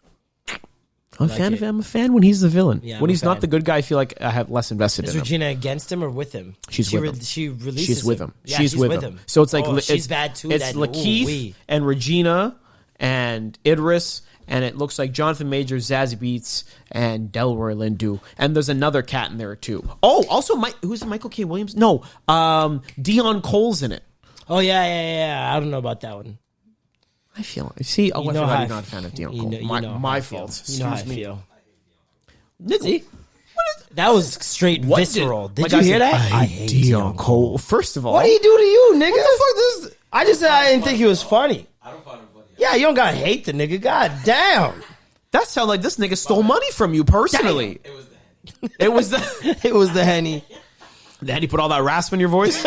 I'm a fan when he's the villain. Yeah, when he's not the good guy, I feel like I have less invested in him. Is Regina against him or with him? She's with him. She releases She's with him. Yeah, she's with him. So it's like she's bad too. It's Lakeith and Regina and Idris. And it looks like Jonathan Majors, Zazie Beets, and Delroy Lindu. And there's another cat in there, too. Oh, also, who's it, Michael K. Williams? No. Dion Cole's in it. Oh, yeah. I don't know about that one. I feel it. See, I forgot you're not a fan of Dion Cole. My fault. You know how I feel. See? That was straight visceral. Did you hear that? I hate Dion Cole. First of all. What did he do to you, nigga? What the fuck this? I just said I didn't think he was funny. I don't find him funny. Yeah, you don't gotta hate the nigga. God damn. That sounds like this nigga stole money from you personally. It was the Henny. It was the Henny. Then he put all that rasp in your voice,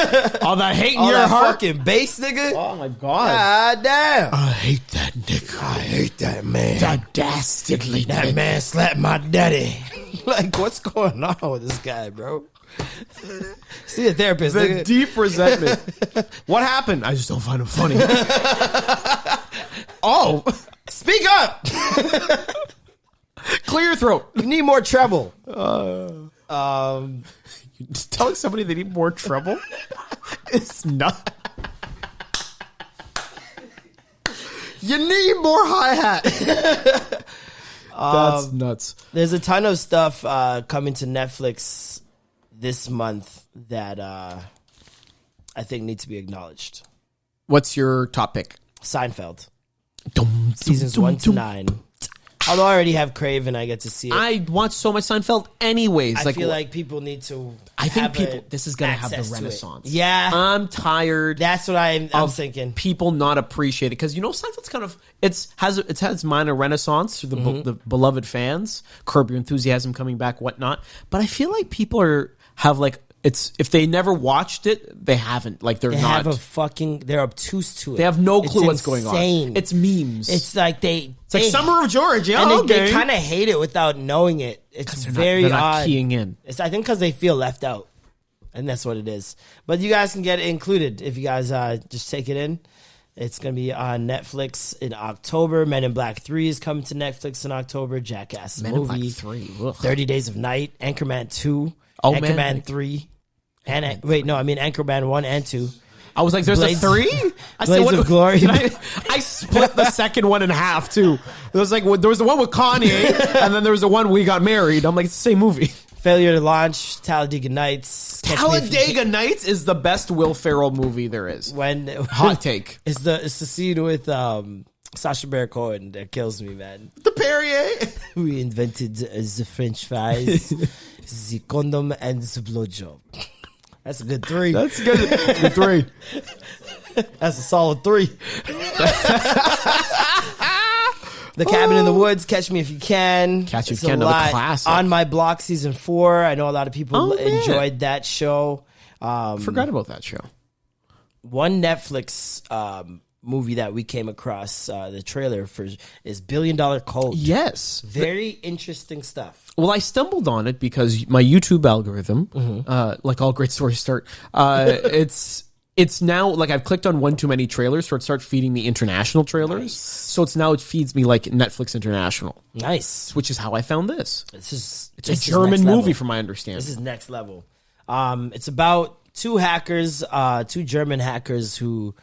all that hate in All your that heart. fucking bass, nigga. Oh my god! God damn. I hate that nigga. I hate that man. That dastardly That nigga. man slapped my daddy. Like, what's going on with this guy, bro? See a therapist. The nigga. deep resentment. What happened? I just don't find him funny. Oh, Speak up. clear your throat. You need more treble. Telling somebody they need more trouble? It's not. You need more hi-hat. That's nuts. There's a ton of stuff coming to Netflix this month that I think need to be acknowledged. What's your top pick? Seinfeld. Dum, Seasons dum, 1 to dum. 9. Although I already have Crave and I get to see it. I watch so much Seinfeld anyways. I feel like people need to. I think have people. This is gonna have the access to it. renaissance. Yeah, I'm tired. that's what I'm of thinking. people not appreciate it because Seinfeld's kind of it's has minor renaissance through the beloved fans, Curb Your Enthusiasm coming back, whatnot. But I feel like people have like it's if they never watched it, they haven't like they're not. They're obtuse to it. They have no clue It's what's going on. insane. It's memes. It's like It's like Summer of George. Yeah, and okay. they kind of hate it without knowing it. It's very they're not odd. keying in. It's I think because they feel left out, and that's what it is. But you guys can get it included if you guys just take it in. It's gonna be on Netflix in October. Men in Black 3 is coming to Netflix in October. Jackass Men in movie. Black 3. Ugh. 30 Days of Night. Anchorman 2. Oh, Anchorman man. 3. And Anchorman 1 and 2. I was like, "There's Blades- a 3?" I Blades of Glory. I split the second one in half too. There was there was the one with Kanye, and then there was the one we got married. I'm like, it's the same movie. Failure to Launch. Talladega Nights. Catch Me If You Talladega Nights is the best Will Ferrell movie there is. Hot take. It's the scene with Sacha Baron Cohen that kills me, man. The Perrier. We invented the French fries, the condom, and the blowjob. That's a good 3. That's good. Good 3. That's a solid 3. The Cabin in the Woods, Catch Me If You Can. Catch Me If It's You Can, a another lot. classic. On My Block season 4. I know a lot of people man. enjoyed that show. Forgot about that show. One Netflix movie that we came across the trailer for is $1 Billion Code. Yes. Very interesting stuff. Well, I stumbled on it because my YouTube algorithm, like all great stories start, it's now like I've clicked on one too many trailers, so it starts feeding me international trailers. Nice. So it feeds me like Netflix International. Nice. Which is how I found this. It's a German movie, from my understanding. This is next level. It's about two hackers, two German hackers who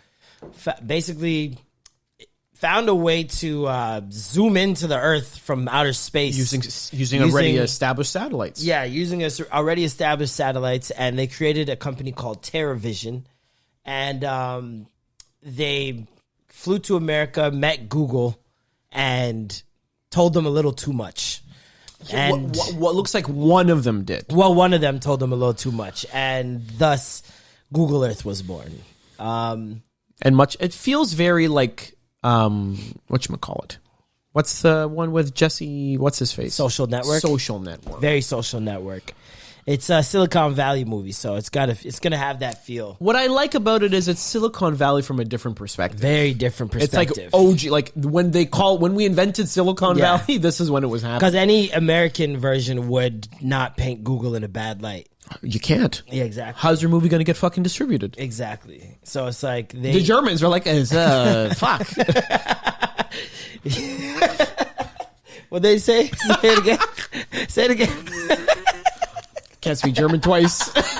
basically found a way to zoom into the Earth from outer space using already established satellites. Yeah, using already established satellites, and they created a company called TerraVision, and they flew to America, met Google, and told them a little too much. And what looks like one of them did. Well, one of them told them a little too much, and thus Google Earth was born. It feels very like whatchamacallit. What's the one with Jesse? What's his face? Social Network. Social Network. Very Social Network. It's a Silicon Valley movie, so it's gonna have that feel. What I like about it is it's Silicon Valley from a different perspective. Very different perspective. It's like OG, like when we invented Silicon Valley, this is when it was happening. Because any American version would not paint Google in a bad light. You can't. Yeah, exactly. How's your movie going to get fucking distributed? Exactly. So it's like the Germans are like, fuck. What they say? Say it again. Say it again. Can't speak German twice. That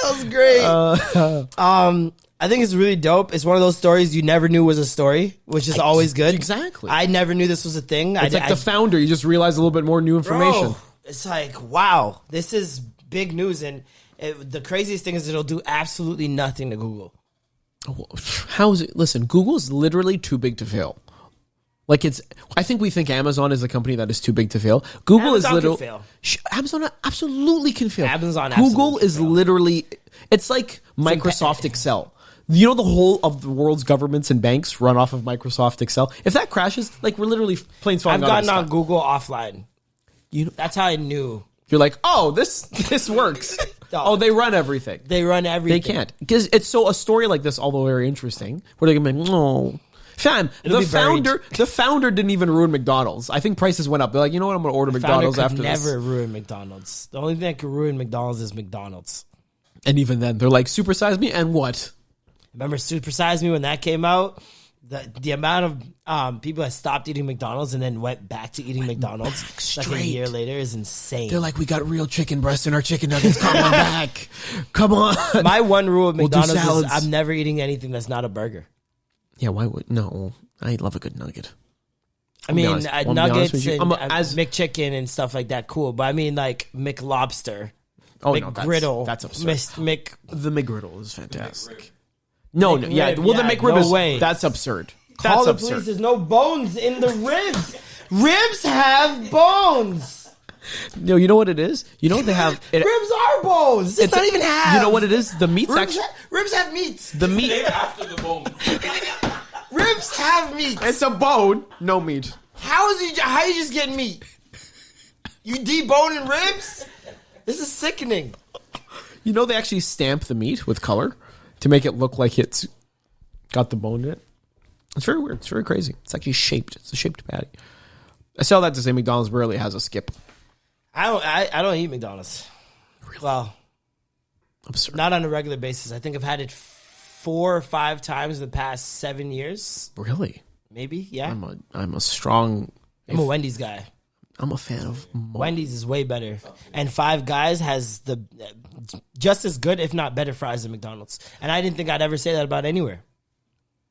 was great. I think it's really dope. It's one of those stories you never knew was a story, which is always good. Exactly. I never knew this was a thing. It's like the founder. You just realize a little bit more new information. Bro, it's like, wow, this is big news. And the craziest thing is it'll do absolutely nothing to Google. How is it? Listen, Google is literally too big to fail. Like I think we think Amazon is a company that is too big to fail. Google Amazon is literally. can fail. Amazon absolutely can fail. Google is literally. It's like Microsoft Excel. You know, the whole of the world's governments and banks run off of Microsoft Excel. If that crashes, like we're literally planes falling. I've gotten on Google offline. That's how I knew. You're like, oh, this works. Oh, they run everything. They run everything. They can't, because it's so a story like this, although very interesting. Where they're gonna be, no. Fam, the founder didn't even ruin McDonald's. I think prices went up. They're like, you know what? I'm gonna order McDonald's after this. Never ruin McDonald's. The only thing that could ruin McDonald's is McDonald's. And even then, they're like, supersize me and what? Remember Supersize Me when that came out? The amount of people that stopped eating McDonald's and then went back to eating McDonald's like a year later is insane. They're like, we got real chicken breasts in our chicken nuggets. Come on back. Come on. My one rule of McDonald's is I'm never eating anything that's not a burger. Yeah, why would... No, I love a good nugget. I mean, nuggets and McChicken and stuff like that, cool. But I mean, like, McLobster. Oh, McGriddle. No, that's absurd. The McGriddle is fantastic. No, the McRib is... way. That's absurd. Call the police. There's no bones in the ribs. Ribs have bones. No, you know what it is? You know what they have? Ribs are bones. It's not even half. You know what it is? The meat's ribs have meat. The meat... after the bone. Ribs have meat. It's a bone, no meat. How you just getting meat? You deboning ribs? This is sickening. You know they actually stamp the meat with color to make it look like it's got the bone in it. It's very weird. It's very crazy. It's actually shaped. It's a shaped patty. I sell that to say McDonald's rarely has a skip. I don't eat McDonald's. Really? Well, absurd. Not on a regular basis. I think I've had it 4 or 5 times in the past 7 years. Really? Maybe. Yeah. I'm a Wendy's guy. I'm a fan of Wendy's is way better, and Five Guys has the just as good, if not better, fries than McDonald's. And I didn't think I'd ever say that about anywhere.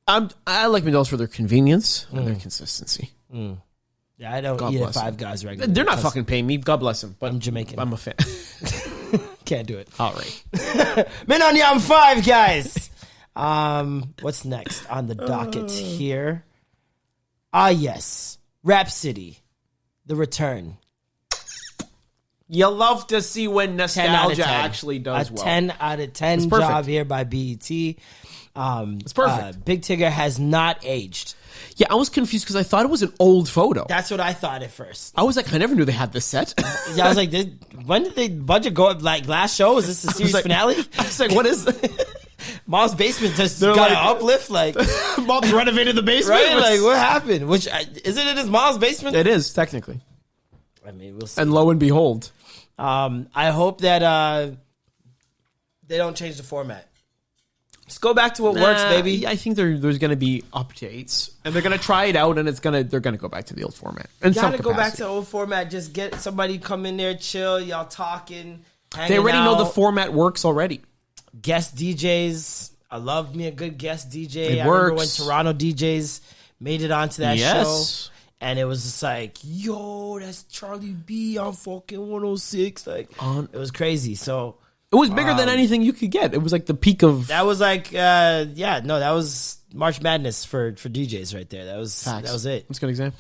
I like McDonald's for their convenience and their consistency. Yeah, I don't eat at Five Guys regularly. They're not fucking paying me. God bless them. But I'm Jamaican. I'm a fan. Can't do it. All right. Men on Yam Five Guys. What's next on the docket here? Yes, Rhapsody. The Return. You love to see when 10 out of nostalgia 10. actually does a well. 10 out of 10 It's perfect. job here by BET. It's perfect. Big Tigger has not aged. Yeah, I was confused because I thought it was an old photo. That's what I thought at first. I was like, I never knew they had this set. Yeah, I was like, when did the budget go up? Like last show? Is this the series finale? I was like, what is Mom's basement just They're got like- an uplift, like Mom's renovated the basement? right? Like what happened? Which isn't it his mom's basement? It is, technically. I mean, we'll see. And lo and behold. I hope that they don't change the format. Just go back to what works, baby. I think there's going to be updates, and they're going to try it out, and they're going to go back to the old format. And Gotta go back to the old format. Just get somebody come in there, chill, y'all talking. They already know the out. format works already. Guest DJs. I love me a good guest DJ. It I remember when works. Toronto DJs made it onto that Yes. show. And it was just like, yo, that's Charlie B on fucking 106. Like, it was crazy. So It was bigger than anything you could get. It was like the peak of that was like, that was March Madness for DJs right there. That was it. That's a good example.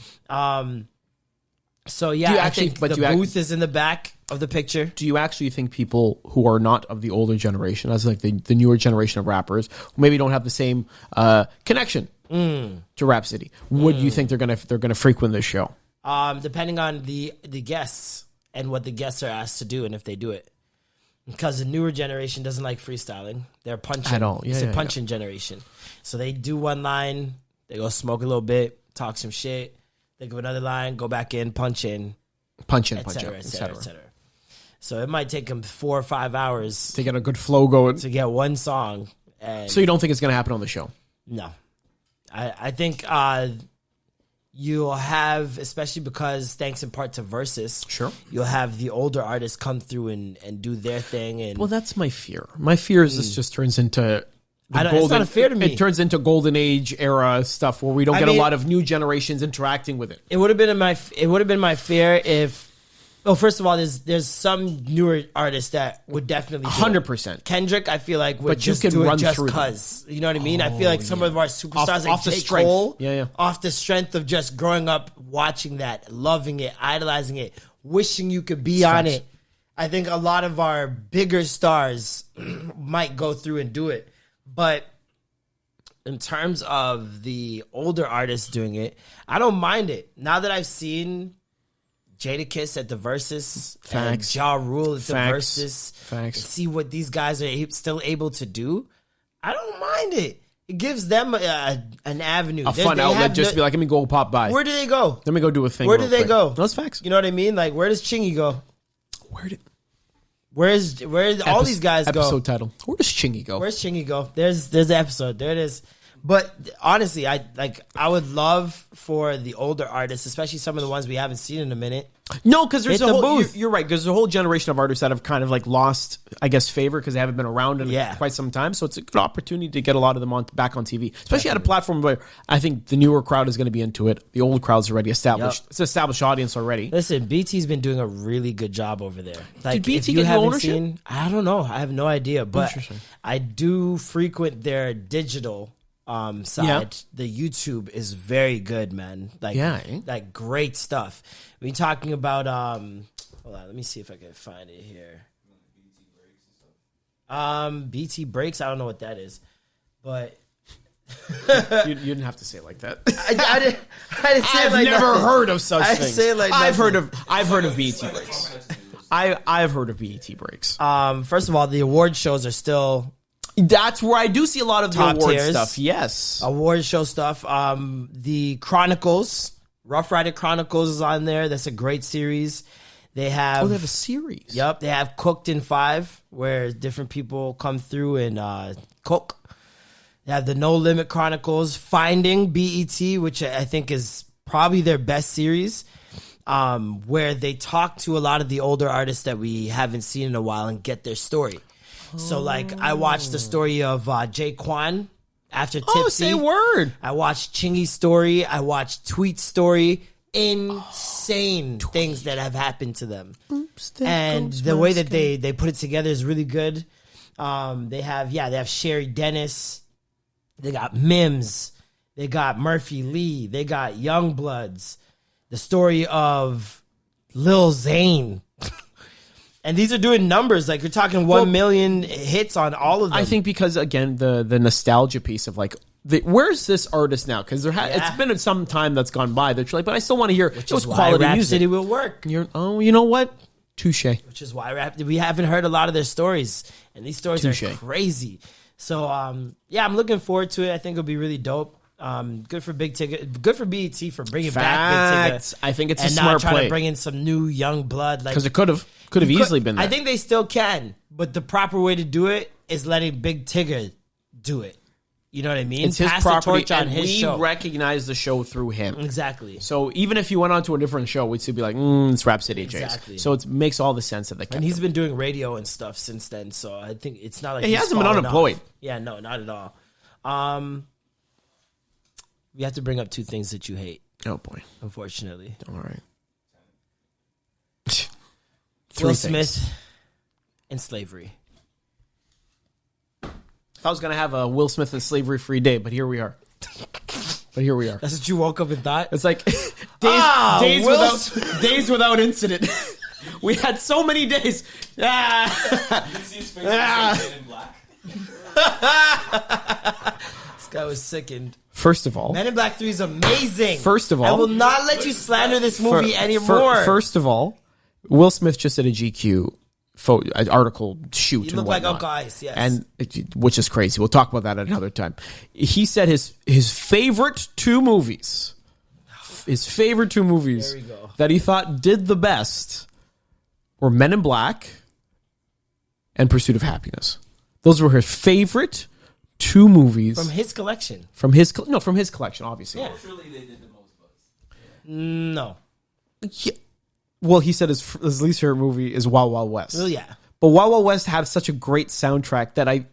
So yeah, Do you I actually- think but the do you booth is in the back of the picture. Do you actually think people who are not of the older generation, as like the newer generation of rappers, who maybe don't have the same connection to Rap City, would you think they're gonna frequent this show? Depending on the guests and what the guests are asked to do and if they do it. Because the newer generation doesn't like freestyling. They're punching. I don't. Yeah, it's yeah, a punching generation. So they do one line, they go smoke a little bit, talk some shit, they go another line, go back in, punch in, Punch in, et punch cetera, out, et et cetera, cetera. et cetera. So it might take them 4 or 5 hours To get a good flow going. to get one song. And So you don't think it's gonna happen on the show? no. I think you'll have, especially because thanks in part to Versus, Sure. you'll have the older artists come through and do their thing. And Well, that's my fear. My fear is this just turns into it's not a fear to me. It turns into golden age era stuff where we don't get mean- a lot of new generations interacting with it. it would have been my fear if. Well, first of all, there's some newer artists that would definitely do it. 100%. Kendrick, I feel like would But you just can do run it just through them. cause. You know what I mean? I feel like some of our superstars, Off the like J. strength. Cole, Yeah. off the strength of just growing up watching that, loving it, idolizing it, wishing you could be on Facts. it. I think a lot of our bigger stars might go through and do it, but in terms of the older artists doing it, I don't mind it. Now that I've seen Jadakiss at the Versus Facts. and Ja Rule at the Facts. Versus, Facts. and see what these guys are still able to do, I don't mind it. It gives them an avenue, A fun outlet just to be like, let me go pop by. where do they go? Let me go do a thing. Where real do they quick. go? Those facts. You know what I mean? Like, where does Chingy go? Where Where's all these guys go? Episode title. Where does Chingy go? Where's Chingy go? There's the episode. There it is. But honestly, I would love for the older artists, especially some of the ones we haven't seen in a minute. No, because there's Hit a the whole. booth. You're right. Because there's a whole generation of artists that have kind of like lost, I guess, favor because they haven't been around in Yeah. quite some time. So it's a good opportunity to get a lot of them back on TV, especially at a platform where I think the newer crowd is going to be into it. The old crowd's already established. Yep. It's an established audience already. Listen, BT's been doing a really good job over there. Like, BT if you get new haven't ownership? seen, I don't know. I have no idea, but Interesting. I do frequent their digital side. Yeah. The YouTube is very good, man. Like, Yeah, eh? like great stuff. We talking about hold on, let me see if I can find it here. BT breaks. I don't know what that is, but You didn't have to say it like that. I didn't say it I've like never that. heard of such I things. say it like I've nothing. heard of BET breaks. I've heard of BET breaks. First of all, the award shows are still That's where I do see a lot of the Top award tiers. stuff. Yes. award show stuff. The Chronicles, Rough Rider Chronicles is on there. That's a great series. They have, They have a series. yep, they have Cooked in 5, where different people come through and cook. They have the No Limit Chronicles, Finding BET, which I think is probably their best series, where they talk to a lot of the older artists that we haven't seen in a while and get their story. So, like, I watched the story of Jay Quan after Tipsy. Oh, say word. I watched Chingy's story. I watched Tweet's story. Insane things that have happened to them. And the way that they put it together is really good. They have Sherry Dennis. They got Mims. They got Murphy Lee. They got Youngbloods. The story of Lil Zane. And these are doing numbers. Like, you're talking 1 million hits on all of them. I think because, again, the nostalgia piece of, like, where's this artist now? Because it's been some time that's gone by. They're like, but I still want to hear those quality music. Rhapsody will work. You know what? Touche. Which is why we haven't heard a lot of their stories. And these stories are crazy. So, yeah, I'm looking forward to it. I think it'll be really dope. Good for Big Tigger. Good for BET for bringing back Big Tigger. I think it's a and smart not trying play. to bring in some new young blood. Because it could have easily been that. I think they still can, but the proper way to do it is letting Big Tigger do it. You know what I mean? It's his Pass property, the torch on and his we show. recognize the show through him. Exactly. So even if you went on to a different show, we'd still be like, it's Rhapsody J's. Exactly. So it makes all the sense that they kept And he's him. been doing radio and stuff since then, so I think it's not like He he's hasn't been fallen unemployed. off. Yeah, no, not at all. We have to bring up two things that you hate, Oh, boy. unfortunately. All right. Will Smith and slavery. I was going to have a Will Smith and slavery-free day, but here we are. That's what you woke up and thought? It's like days without incident. We had so many days. You can see his face Men in Black. This guy was sickened. First of all, Men in Black 3 is amazing. First of all, I will not let you slander this movie anymore. First of all, Will Smith just did a GQ article shoot. You and look like whatnot. Uncle Ice, yes. And which is crazy. We'll talk about that at another time. He said his favorite two movies, There we go. that he thought did the best were Men in Black and Pursuit of Happiness. Those were his favorite two movies From his collection. from his collection, obviously. Yeah. Surely they did the most buzz. No. Yeah. Well, he said his least favorite movie is Wild Wild West. Well, yeah. But Wild Wild West had such a great soundtrack that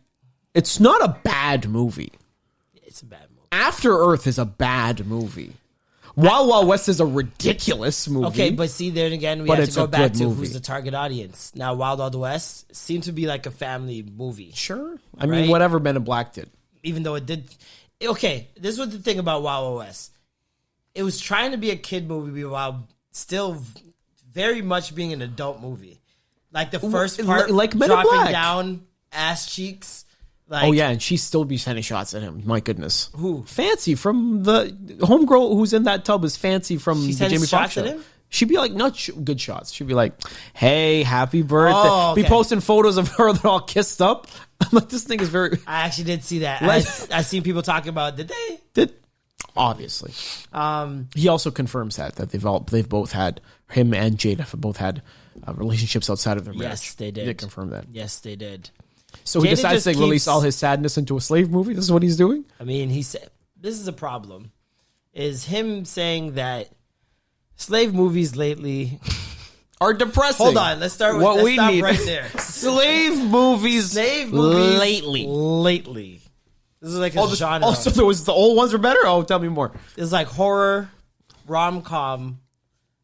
it's not a bad movie. It's a bad movie. After Earth is a bad movie. Wild Wild West is a ridiculous movie. Okay, but see, there again, we But have it's to go a back good to movie. who's the target audience. Now, Wild Wild West seemed to be like a family movie, Sure. I mean, Right? whatever Men in Black did. even though it did. Okay, this was the thing about Wild Wild West. It was trying to be a kid movie while still very much being an adult movie. Like the first part, like Men in dropping Black. down ass cheeks. Like, Oh, yeah, and she'd still be sending shots at him. My goodness. Who? Fancy from the homegirl who's in that tub is Fancy from She the sends Jamie Foxx shots show. at him? She'd be like, not good shots. She'd be like, hey, happy birthday. Oh, okay. Be posting photos of her that are all kissed up. I'm like, this thing is very... I actually did see that. Like- I seen people talking about. Did they? Obviously. He also confirms that they've both had, him and Jada have both had relationships outside of their marriage. Yes, they did. He did confirm that. Yes, they did. So he Jada decides just to release keeps- all his sadness into a slave movie? This is what he's doing? I mean, he said this is a problem. Is him saying that slave movies lately. Are depressing. Hold on, let's start with what let's we stop need. right there. Slave movies. Slave movies lately. This is like a genre. Also, there was the old ones were better. Oh, tell me more. It's like horror, rom-com,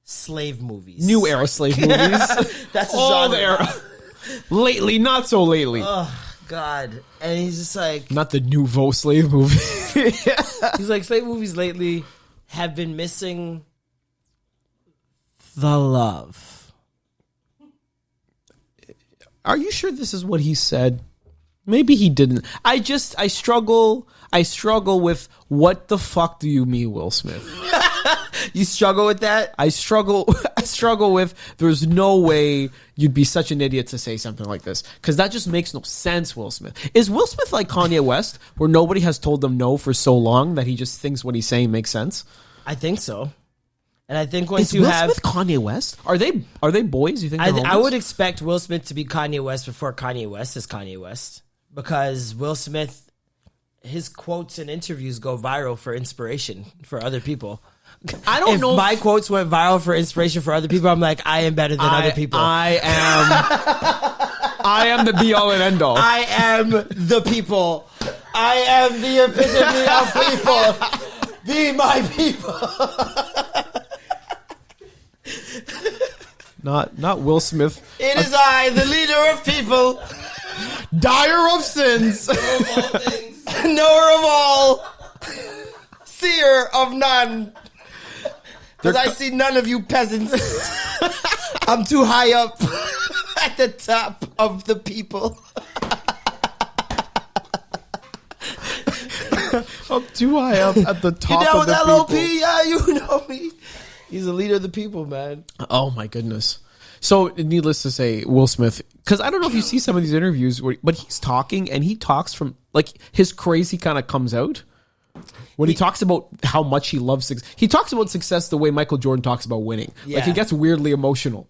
slave movies. New era slave movies. That's a Old genre. era. Lately, not so lately. Oh God! And he's just like Not the nouveau slave movie. he's like slave movies lately have been missing the love. Are you sure this is what he said? Maybe he didn't. I struggle with what the fuck do you mean, Will Smith? You struggle with that? I struggle with there's no way you'd be such an idiot to say something like this. Because that just makes no sense, Will Smith. Is Will Smith like Kanye West, where nobody has told them no for so long that he just thinks what he's saying makes sense? I think so. And I think once Is you Will have Smith Kanye West? Are they boys? You think they're I homies? would expect Will Smith to be Kanye West before Kanye West is Kanye West. Because Will Smith, his quotes and interviews go viral for inspiration for other people. I don't If know. my quotes went viral for inspiration for other people, I'm like, I am better than other people. I am the be all and end all. I am the people. I am the epitome of people. Be my people. Not Will Smith. It is I, the leader of people, Dyer of sins. knower of all, seer of none. Because I see none of you peasants. I'm too high up. at the top of the people. Up too high up at the top You down of with the LOP? people. Yeah, you know me. He's the leader of the people, man. Oh my goodness. So needless to say, Will Smith, because I don't know if you see some of these interviews, but he's talking and he talks from like his crazy kind of comes out when he talks about how much he loves success. He talks about success the way Michael Jordan talks about winning. Yeah. Like he gets weirdly emotional.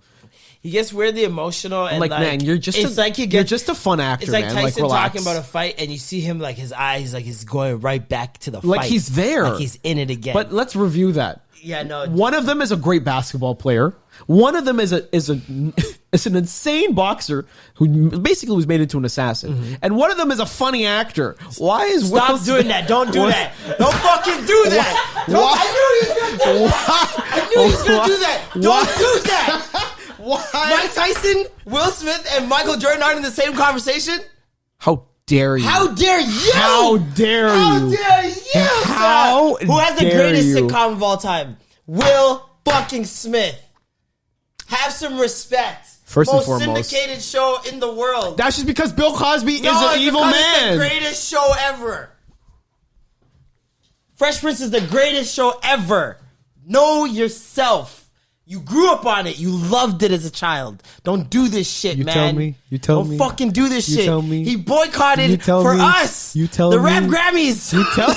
He gets weirdly emotional and Like, man, you're just you're just a fun actor. It's like man. Tyson relax. talking about a fight, and you see him like his eyes, like he's going right back to the fight. Like he's there, like he's in it again. But let's review that. Yeah, no. One of them is a great basketball player. One of them is an insane boxer who basically was made into an assassin. And one of them is a funny actor. Why is Will Stop doing that. Don't do that. Don't fucking do that. I knew he was going to do that. Don't do that. Why? Mike Tyson, Will Smith, and Michael Jordan aren't in the same conversation? How dare you? How dare you? How dare How you? dare you? How son? Who has the dare greatest you? sitcom of all time? Will fucking Smith. Have some respect. First and Most foremost. syndicated show in the world. That's just because Bill Cosby is No, an it's evil because man. It's the greatest show ever. Fresh Prince is the greatest show ever. Know yourself. You grew up on it. You loved it as a child. Don't do this shit, You man. tell me. You tell Don't me. fucking do this You shit. tell me. He boycotted You tell for me. us. You tell the me. Rap Grammys. You tell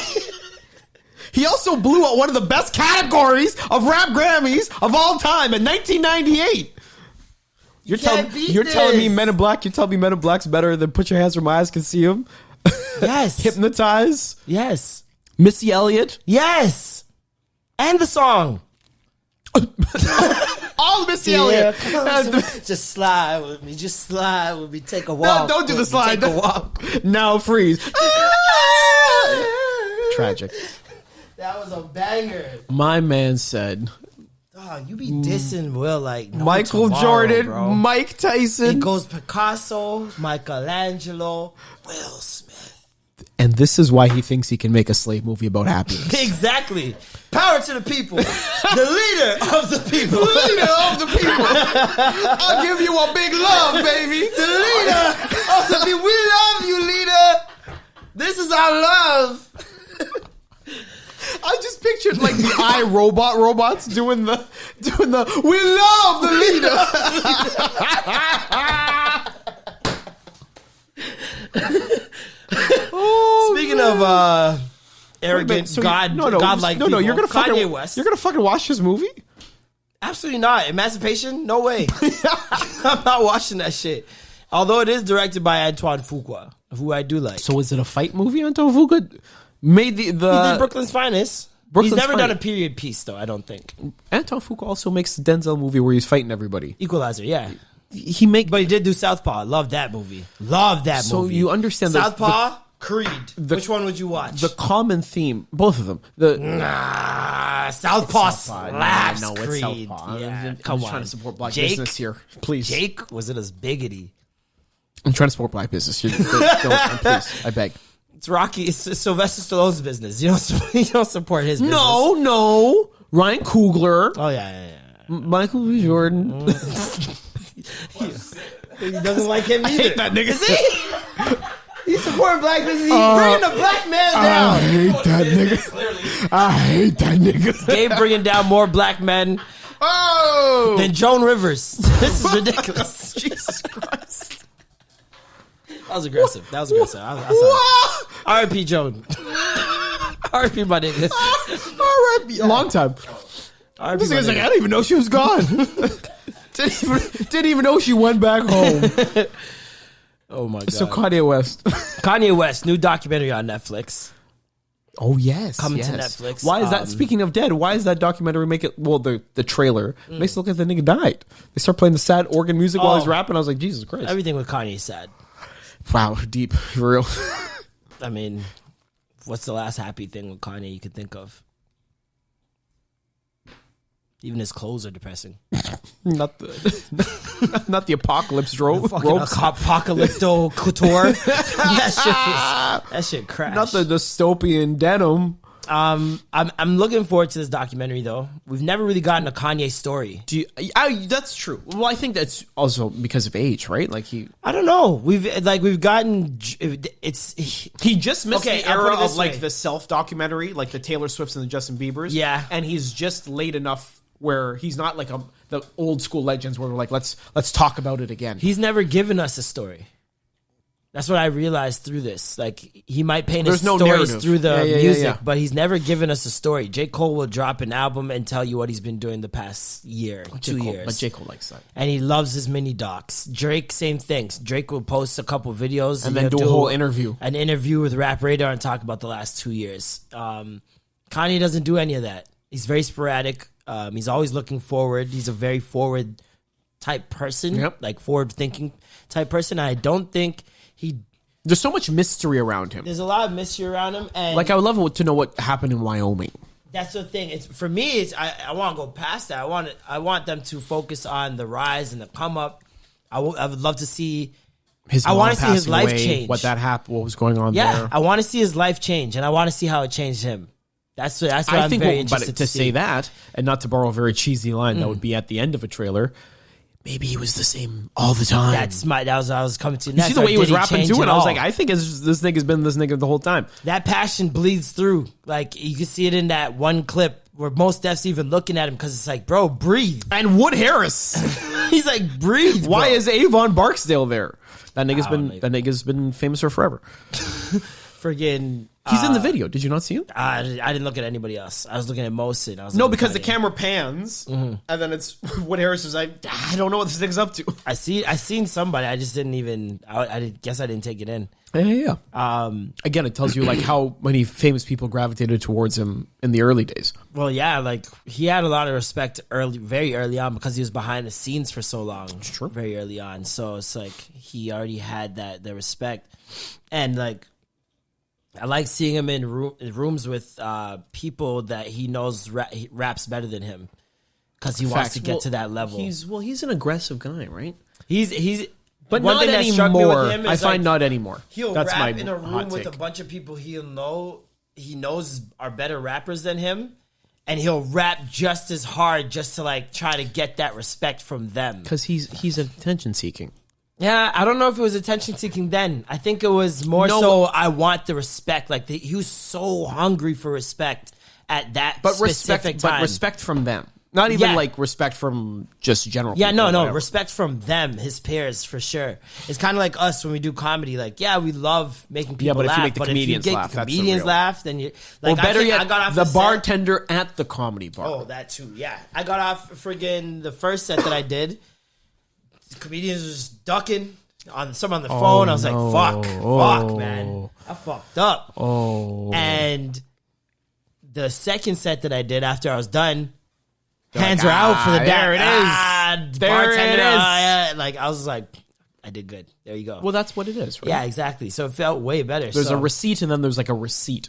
He also blew out one of the best categories of rap Grammys of all time in 1998. You're can't beat telling me this. Men in Black. You tell me Men in Black's better than Put Your Hands Where My Eyes Can See Them. Yes. Hypnotize. Yes. Missy Elliott. Yes. And the song. All Missy Elliott. Just slide with me. Just slide with me. Take a No, walk. don't do the with me, slide. Take a walk. Now freeze. Tragic. That was a banger. My man said Dog, you be dissing Will like no Michael tomorrow, Jordan, bro. Mike Tyson. It goes Picasso, Michelangelo, Will Smith. And this is why he thinks he can make a slave movie about happiness. Exactly. Power to the people. The leader of the people. Leader of the people. I'll give you a big love, baby. The leader of the people. We love you, leader. This is our love. I just pictured like the robots doing the we love the leader. Speaking of arrogant, So godlike people, you're gonna Kanye fucking West. You're gonna fucking watch this movie? Absolutely not. Emancipation? No way. I'm not watching that shit. Although it is directed by Antoine Fuqua, who I do like. So is it a fight movie? Anton Fuqua made the He did Brooklyn's Finest. Brooklyn's He's never done a Finest. period piece, though, I don't think. Anton Fuqua also makes the Denzel movie where he's fighting everybody. Equalizer, yeah. He make But he did do Southpaw. Love that movie. Love that so movie. you understand the- Southpaw, Creed. Which one would you watch? the common theme, both of them. The Southpaw slaps no, Creed. it's Southpaw. Yeah, I'm come just on. trying to support black Jake? business here, please. Jake was in his biggity. I'm trying to support black business. Please, I beg. It's Rocky. It's Sylvester Stallone's business. You don't support his business. No. Ryan Coogler, Oh yeah. Michael B. Jordan. He doesn't like him either. that nigga. Is he? He's supporting black business. He's bringing the black man down. hate that nigga. I hate that nigga. Gabe bringing down more black men Oh, than Joan Rivers. This is ridiculous. Jesus Christ. That was aggressive. I R.I.P. Joan. R.I.P. my nigga. All right, long time. R.I.P. This my nigga's like, I nigga. didn't even know she was gone. didn't even know she went back home. Oh my god. So Kanye West. Kanye West, new documentary on Netflix. Oh yes, Coming to yes. Netflix. Why is that? Speaking of dead, why is that documentary make it? Well, the trailer makes it look like the nigga died. They start playing the sad organ music while he's rapping. I was like, Jesus Christ! Everything with Kanye is sad. Wow, deep, for real. I mean, what's the last happy thing with Kanye you could think of? Even his clothes are depressing. not the apocalypse drove. Fucking apocalypto couture. That shit crashed. Not the dystopian denim. I'm looking forward to this documentary though. We've never really gotten a Kanye story. That's true. Well, I think that's also because of age, right? Like I don't know. We've gotten it's he just missed Okay, the I'll put era it this of like way. the self documentary, like the Taylor Swifts and the Justin Biebers. Yeah. And he's just late enough where he's not like the old school legends where we're like, let's talk about it again. he's never given us a story. That's what I realized through this. Like he might paint There's his no stories narrative. through the Yeah, music, yeah. but he's never given us a story. J. Cole will drop an album and tell you what he's been doing the past year, 2 years. But J. Cole likes that. And he loves his mini docs. Drake, same thing. Drake will post a couple videos And then do a whole interview. An interview with Rap Radar and talk about the last 2 years. Kanye doesn't do any of that. He's very sporadic. He's always looking forward. He's a very forward type person, Yep. like forward thinking type person. I don't think There's so much mystery around him. there's a lot of mystery around him. And Like I would love to know what happened in Wyoming. that's the thing. It's for me. I want to go past that. I want them to focus on the rise and the come up. I would love to see. His I mom wanna see his passing life away, change. What that happened, what was going on Yeah, there. I want to see his life change, and I want to see how it changed him. That's what I I'm think, very but interested to see. say that, and not to borrow a very cheesy line that would be at the end of a trailer, maybe he was the same all the time. That was I was coming to you next. see the way he was Did rapping change too, at and I was all? like, I think this nigga's been this nigga the whole time. That passion bleeds through. Like you can see it in that one clip where most Def's even looking at him because it's like, bro, breathe. And Wood Harris. He's like, breathe. Why bro. is Avon Barksdale there? That don't nigga's been famous for forever. friggin'? He's in the video. Did you not see him? I didn't look at anybody else. I was looking at Mosin. I was No, looking at because the Kanye. camera pans, and then it's Wood Harris is like, I don't know what this thing's up to. I seen somebody. I just didn't even. Guess I didn't take it in. Yeah. Again, it tells you like how many famous people gravitated towards him in the early days. Well, yeah, like he had a lot of respect very early on because he was behind the scenes for so long. True. Very early on, so it's like he already had the respect, and like I like seeing him in rooms with people that he knows he raps better than him because he wants to get to that level. He's an aggressive guy, right? He's But one not thing that struck me with anymore. him I is, find like, not anymore. He'll That's rap my in a room hot with take. a bunch of people he knows are better rappers than him, and he'll rap just as hard just to like try to get that respect from them. Because he's attention seeking. Yeah, I don't know if it was attention seeking then. I think it was more No, so I want the respect. Like he was so hungry for respect at that specific time. But respect from them. Not even Yeah. like respect from just general Yeah, people, no, whatever. respect from them, his peers, for sure. It's kind of like us when we do comedy. Like, yeah, we love making people but if laugh. you make the but comedians if you get laugh, the that's the comedians real- laugh, then you Or like. better yet, I got off the set- bartender at the comedy bar. Oh, that too. Yeah, I got off friggin' the first set that I did. The comedians were just ducking on the phone. I was no. like, fuck, man, I fucked up. Oh. And the second set that I did after I was done, hands like, are out for the there it is. There bartender. it is. Yeah. Like I was like, I did good. There you go. Well, that's what it is, right? Yeah, exactly. So it felt way better. There's so, a receipt, and then there's like a receipt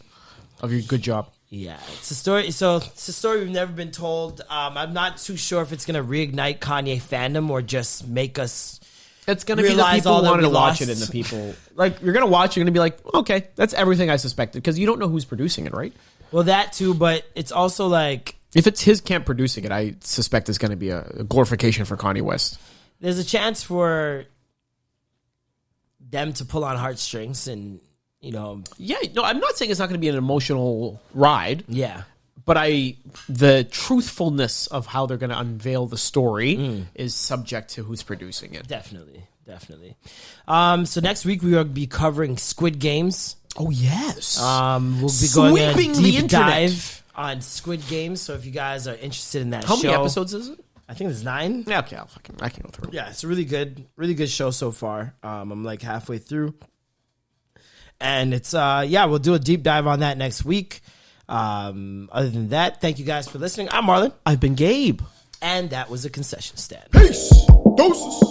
of your good job. yeah, it's a story. So it's a story we've never been told. I'm not too sure if it's gonna reignite Kanye fandom or just make us. It's going to be the Realize people all who that wanted we to watch lost. it, and the people like you're going to watch. You're going to be like, okay, that's everything I suspected, because you don't know who's producing it, right? Well, that too, but it's also like If it's his camp producing it, I suspect it's going to be a glorification for Kanye West. there's a chance for them to pull on heartstrings, and Yeah, no, I'm not saying it's not going to be an emotional ride, yeah. but the truthfulness of how they're going to unveil the story is subject to who's producing it. Definitely. So next week we will be covering Squid Games. Oh yes, We'll be going Sweeping a the deep internet. dive on Squid Games. So if you guys are interested in that how show, many episodes is it? I think there's 9. Yeah, okay, I can go through. Yeah, it's a really good show so far. I'm like halfway through, and it's we'll do a deep dive on that next week. Other than that, thank you guys for listening. I'm Marlon, I've been Gabe. and that was a concession stand. Peace. Doses.